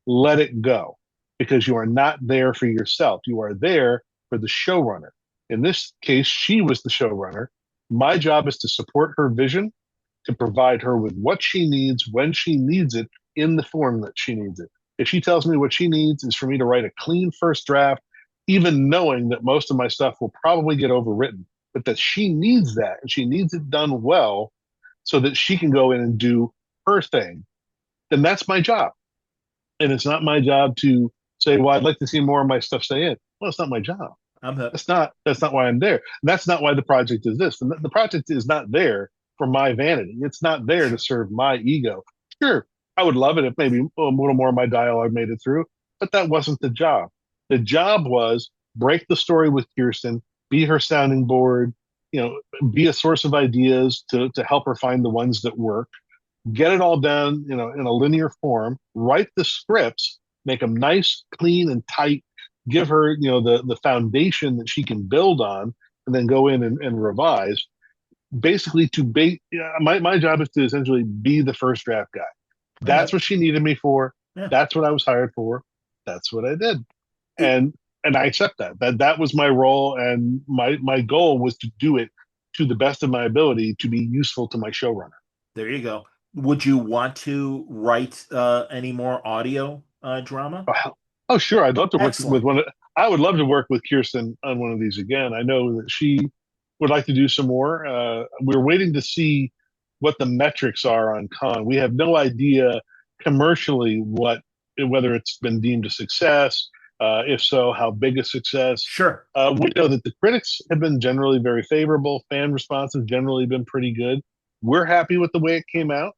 let it go because you are not there for yourself. You are there for the showrunner. In this case, she was the showrunner. My job is to support her vision, to provide her with what she needs when she needs it in the form that she needs it. If she tells me what she needs is for me to write a clean first draft, even knowing that most of my stuff will probably get overwritten, but that she needs that and she needs it done well, so that she can go in and do her thing, then that's my job. And it's not my job to say, well, I'd like to see more of my stuff stay in. Well, it's not my job. I'm hooked. That's not why I'm there. That's not why the project is this. The project is not there for my vanity. It's not there to serve my ego. Sure, I would love it if maybe a little more of my dialogue made it through, but that wasn't the job. The job was break the story with Kirsten, be her sounding board, be a source of ideas to help her find the ones that work, get it all down, in a linear form, write the scripts, make them nice, clean, and tight, give her, the foundation that she can build on, and then go in and revise. Basically, my job is to essentially be the first draft guy. That's what she needed me for. Yeah. That's what I was hired for. That's what I did, and I accept that. That was my role, and my goal was to do it to the best of my ability to be useful to my showrunner. There you go. Would you want to write any more audio drama? Oh, sure. I'd love to work Excellent. with one. I would love to work with Kirsten on one of these again. I know that she would like to do some more. We're waiting to see what the metrics are on Con. We have no idea commercially whether it's been deemed a success. If so, how big a success? Sure. We know that the critics have been generally very favorable. Fan response has generally been pretty good. We're happy with the way it came out.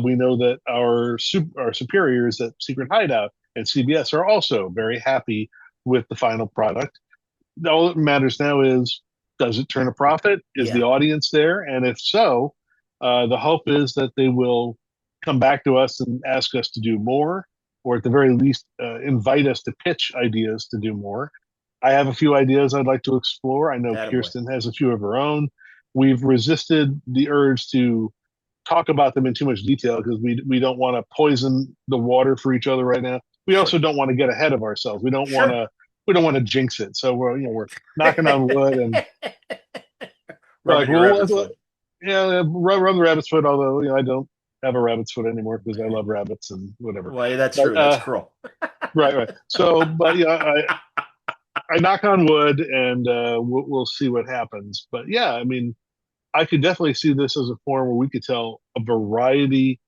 We know that our superiors at Secret Hideout and CBS are also very happy with the final product. All that matters now is, does it turn a profit? Is the audience there? And if so, the hope is that they will come back to us and ask us to do more, or at the very least, invite us to pitch ideas to do more. I have a few ideas I'd like to explore. I know Kirsten has a few of her own. We've resisted the urge to talk about them in too much detail because we don't want to poison the water for each other right now. We also don't want to get ahead of ourselves. We don't want to jinx it. So we're knocking on wood and rub the rabbit's foot. Although I don't have a rabbit's foot anymore because I love rabbits and whatever. Well, that's true. That's cruel. Right. So, but I knock on wood and we'll see what happens. But yeah, I mean, I could definitely see this as a form where we could tell a variety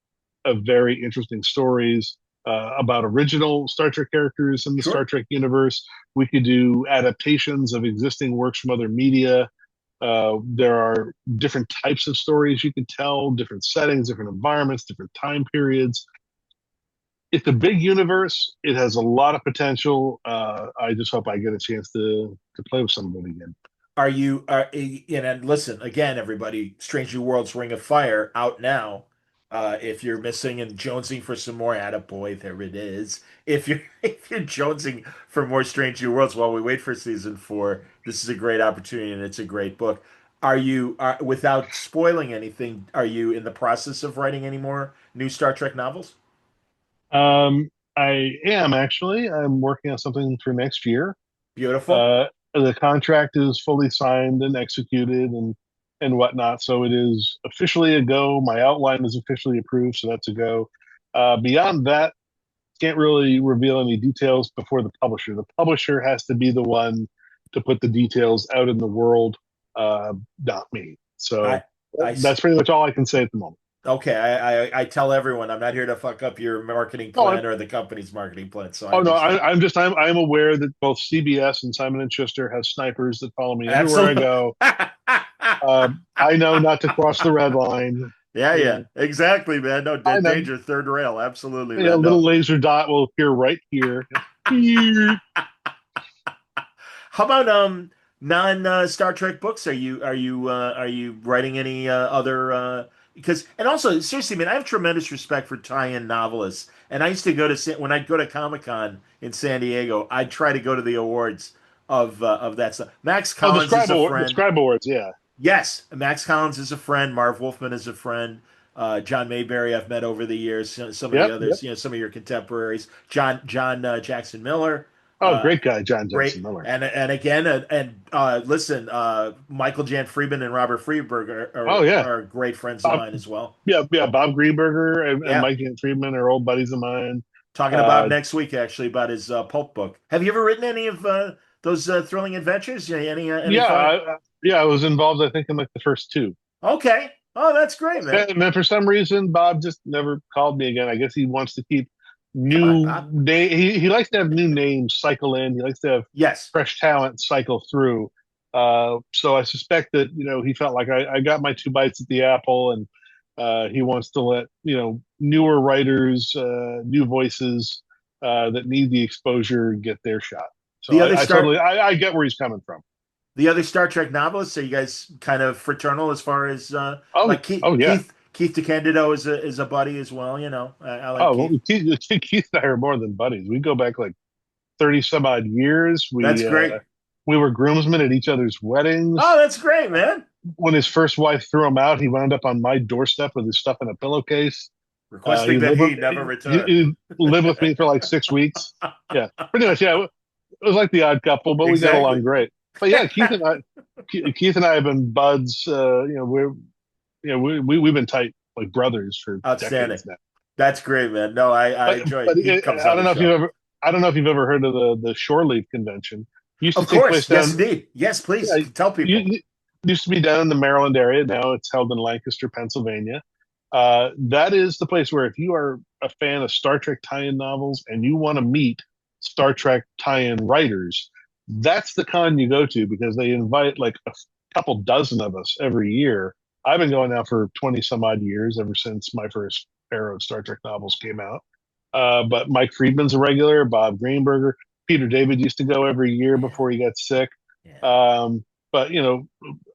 of very interesting stories about original Star Trek characters in the Star Trek universe. We could do adaptations of existing works from other media. There are different types of stories you could tell, different settings, different environments, different time periods. It's a big universe. It has a lot of potential. I just hope I get a chance to play with somebody again. And listen, again, everybody, Strange New Worlds Ring of Fire out now. If you're missing and jonesing for some more, attaboy, there it is. If you're jonesing for more Strange New Worlds while we wait for season 4, this is a great opportunity and it's a great book. Without spoiling anything, are you in the process of writing any more new Star Trek novels? I am actually. I'm working on something for next year. Beautiful. The contract is fully signed and executed and whatnot, so it is officially a go. My outline is officially approved, so that's a go. Beyond that, can't really reveal any details before the publisher. The publisher has to be the one to put the details out in the world, not me. So that's pretty much all I can say at the moment. Okay, I tell everyone I'm not here to fuck up your marketing plan or the company's marketing plan. So I'm aware that both CBS and Simon and Schuster have snipers that follow me everywhere I go. I know not to cross the red line. Yeah, exactly, man. No, danger, third rail, absolutely. A little laser dot will appear right here. How about non Star Trek books? Are you writing any other? And also, seriously, man, I have tremendous respect for tie-in novelists. And I used to when I'd go to Comic-Con in San Diego, I'd try to go to the awards of that stuff. Max Collins is a friend. The Scribe Awards, yeah. Yes, Max Collins is a friend. Marv Wolfman is a friend. John Mayberry I've met over the years. Some of the others, some of your contemporaries. John Jackson Miller. Oh, great guy, John Jackson Miller. And again, listen, Michael Jan Friedman and Robert Friedberg are great friends of mine as well. Yeah, Bob Greenberger and Mike Jan Friedman are old buddies of mine. Talking about next week, actually, about his pulp book. Have you ever written any of those thrilling adventures? Any I was involved, I think, in like the first 2. Okay. Oh, that's great, man. And then for some reason, Bob just never called me again. I guess he wants to keep Come on, new Bob. name. He likes to have new names cycle in. He likes to have Yes. fresh talent cycle through. So I suspect that he felt like I got my two bites at the apple, and he wants to let newer writers, new voices that need the exposure get their shot. So The other I Star totally I get where he's coming from. the other Star Trek novelists, are you guys kind of fraternal as far as Oh like Keith oh yeah. Keith DeCandido is a buddy as well, you know. I like Oh, well, Keith. Keith and I are more than buddies. We go back like 30 some odd years. That's great. We were groomsmen at each other's Oh, weddings. that's great, man. When his first wife threw him out, he wound up on my doorstep with his stuff in a pillowcase. Requesting that he never return. He lived with me for like 6 weeks. Yeah, pretty much. Yeah, it was like the Odd Couple, but we got Exactly. along great. But yeah, Keith and I have been buds. We've been tight like brothers for Outstanding. decades now. That's great, man. No, I enjoy it. He comes I on don't the know if show. I don't know if you've ever heard of the Shore Leave Convention. Used to Of take place course. Yes, down. indeed. Yes, please Yeah, tell people. used to be down in the Maryland area. Now it's held in Lancaster, Pennsylvania. That is the place where if you are a fan of Star Trek tie-in novels and you want to meet Star Trek tie-in writers, that's the con you go to because they invite like a couple dozen of us every year. I've been going now for 20 some odd years, ever since my first pair of Star Trek novels came out. But Mike Friedman's a regular, Bob Greenberger, Peter David used to go every year Yeah. before he got sick. Yeah. But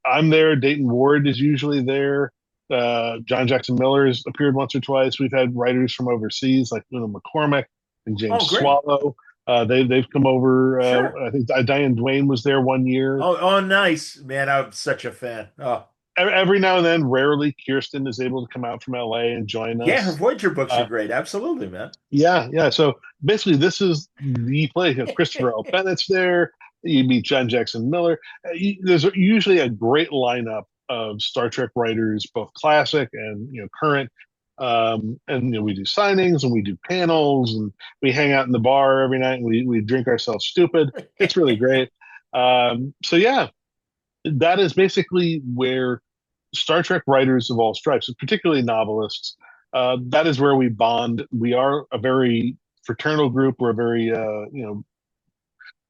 I'm there. Dayton Ward is usually there. John Jackson Miller has appeared once or twice. We've had writers from overseas like McCormick and James Oh, great. Swallow. They've come over. Sure. I think Diane Duane was there one year. Oh, nice. Man, I'm such a fan. Oh, Every now and then, rarely, Kirsten is able to come out from LA and join yeah, her us. Voyager books are Uh, great. Absolutely, man. yeah. So basically, this is the place. Christopher L. Bennett's there. You meet John Jackson Miller. There's usually a great lineup of Star Trek writers, both classic and current. And we do signings and we do panels and we hang out in the bar every night and we drink ourselves stupid. It's really great. So yeah, that is basically where Star Trek writers of all stripes, particularly novelists, that is where we bond. We are a very fraternal group. We're very,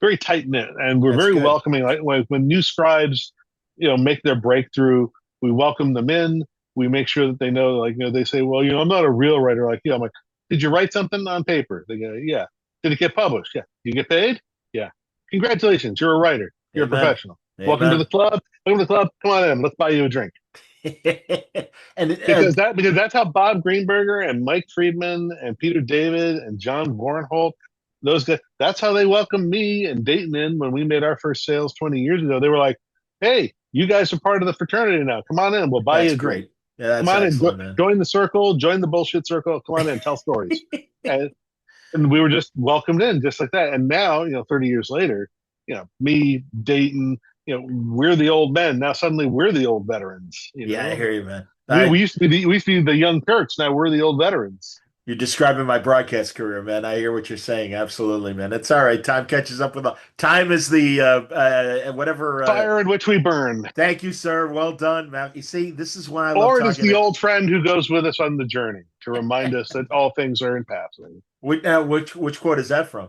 very tight knit, and we're That's very good. welcoming. Like when new scribes, make their breakthrough, we welcome them in. We make sure that they know, they say, well, I'm not a real writer like you. I'm like, did you write something on paper? They go, yeah. Did it get published? Yeah. You get paid? Yeah. Congratulations, you're a writer. You're a Amen. professional. Welcome to the Amen. club. Welcome to the club. Come on in. Let's buy you a drink. And Because that's how Bob Greenberger and Mike Friedman and Peter David and John Warrenholt, those guys, that's how they welcomed me and Dayton in when we made our first sales 20 years ago. They were like, hey, you guys are part of the fraternity now. Come on in. We'll buy you that's a drink. great. Yeah, that's Come on in. excellent, man. Join the circle. Join the bullshit circle. Come on in. Tell stories. and, and we were just welcomed in just like that. And now, 30 years later, me, Dayton, we're the old men. Now suddenly we're the old veterans. Yeah, I hear you, man. We used to be the young Turks. Now we're the old veterans. You're describing my broadcast career, man. I hear what you're saying. Absolutely, man. It's all right. Time catches up with all. Time is the whatever. Fire in which we burn. Thank you, sir. Well done, man. You see, this is why I love Or it is talking the to. old friend who goes with us on the journey to remind us that all things are in passing. Which quote is that from?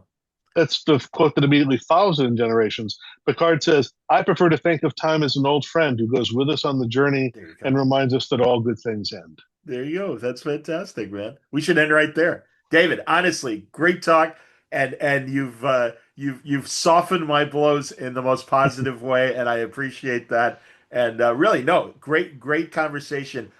That's the quote that immediately follows it in Generations. Picard says, I prefer to think of time as an old friend who goes with us on the journey There you go. and reminds us that all good things end. There you go. That's fantastic, man. We should end right there. David, honestly, great talk. And you've softened my blows in the most positive way, and I appreciate that. And really, no, great conversation.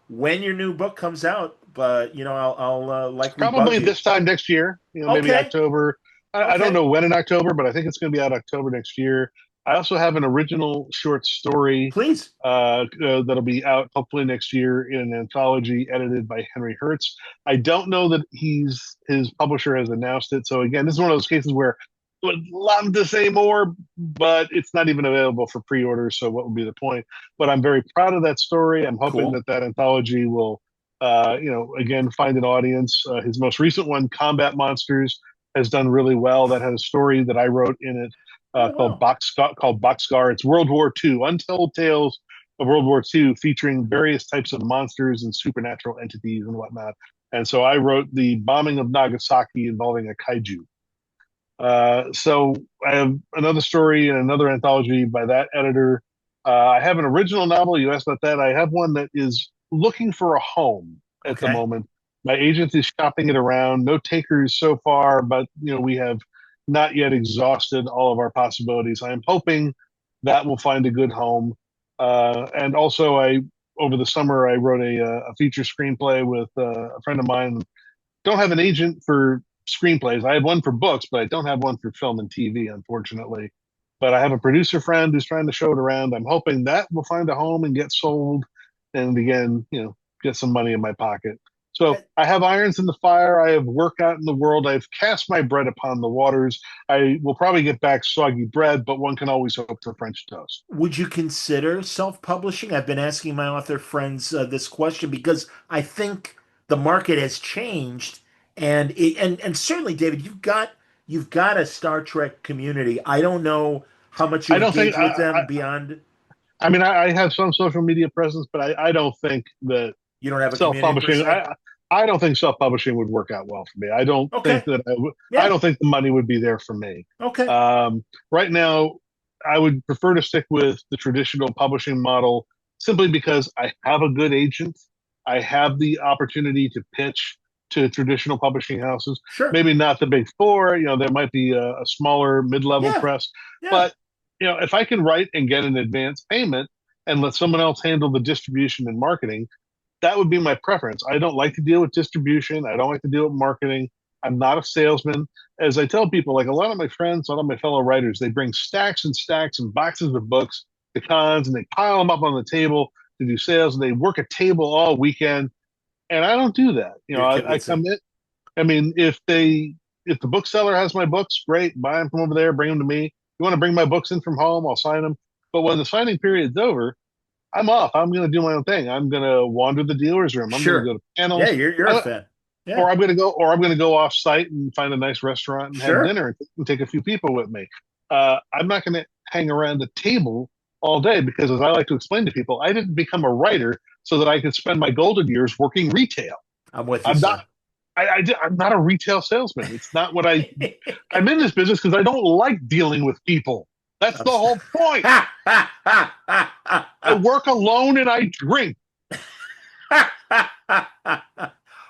When your new book comes out, but I'll likely bug Probably you. this time next year, maybe Okay. October. I don't know when in October, but I think it's going to be out October next year. I also have an original short story Please. that'll be out hopefully next year in an anthology edited by Henry Hertz. I don't know that his publisher has announced it. So again, this is one of those cases where I would love to say more, but it's not even available for pre-order. So what would be the point? But I'm very proud of that story. I'm hoping Cool. that anthology will, again, find an audience. His most recent one, Combat Monsters, has done really well. That had a story that I wrote in it Oh, called wow. Boxcar. It's World War II, Untold Tales of World War II, featuring various types of monsters and supernatural entities and whatnot. And so I wrote the bombing of Nagasaki involving a kaiju. So I have another story and another anthology by that editor. I have an original novel. You asked about that. I have one that is looking for a home at the Okay. moment. My agent is shopping it around. No takers so far, but we have not yet exhausted all of our possibilities. I am hoping that will find a good home. And also, I over the summer I wrote a feature screenplay with a friend of mine. Don't have an agent for screenplays. I have one for books, but I don't have one for film and TV, unfortunately. But I have a producer friend who's trying to show it around. I'm hoping that will find a home and get sold, and again, get some money in my pocket. So I have irons in the fire. I have work out in the world. I've cast my bread upon the waters. I will probably get back soggy bread, but one can always hope for French toast. Would you consider self-publishing? I've been asking my author friends this question because I think the market has changed, and certainly, David, you've got a Star Trek community. I don't know how much you I don't think. engage with them beyond. I mean, I have some social media presence, but I don't think that You don't have a community per self-publishing. se. I don't think self-publishing would work out well for me. I don't think Okay, that I yeah, don't think the money would be there for me. okay, Right now, I would prefer to stick with the traditional publishing model simply because I have a good agent. I have the opportunity to pitch to traditional publishing houses. sure, Maybe not the big four. There might be a smaller mid-level yeah, press, yeah. but if I can write and get an advance payment and let someone else handle the distribution and marketing, that would be my preference. I don't like to deal with distribution. I don't like to deal with marketing. I'm not a salesman. As I tell people, like a lot of my friends, a lot of my fellow writers, they bring stacks and stacks and boxes of books to cons and they pile them up on the table to do sales and they work a table all weekend. And I don't do that. You're I convincing. come in. I mean, if the bookseller has my books, great, buy them from over there, bring them to me. You want to bring my books in from home, I'll sign them. But when the signing period's over, I'm off. I'm going to do my own thing. I'm going to wander the dealer's room. I'm going to Sure, go to yeah, panels, you're a fan. Yeah, or I'm going to go off site and find a nice restaurant and have sure. dinner and take a few people with me. I'm not going to hang around the table all day because, as I like to explain to people, I didn't become a writer so that I could spend my golden years working retail. I'm with you, I'm not. sir. I'm not a retail salesman. It's not what I'm in this business because I don't like dealing with people. That's I'm the whole point. I work alone and I drink.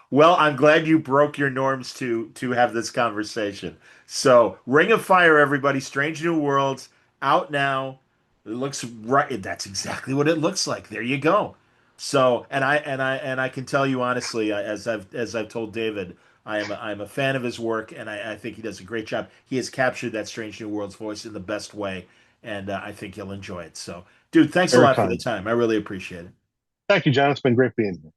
Well, I'm glad you broke your norms to have this conversation. So, Ring of Fire, everybody, Strange New Worlds, out now. It looks right. That's exactly what it looks like. There you go. So, and I can tell you honestly, as I've told David, I'm a fan of his work, and I think he does a great job. He has captured that Strange New Worlds voice in the best way, and I think you'll enjoy it. So, dude, thanks a Very lot for the kind. time. I really appreciate it. Thank you, John. It's been great being here.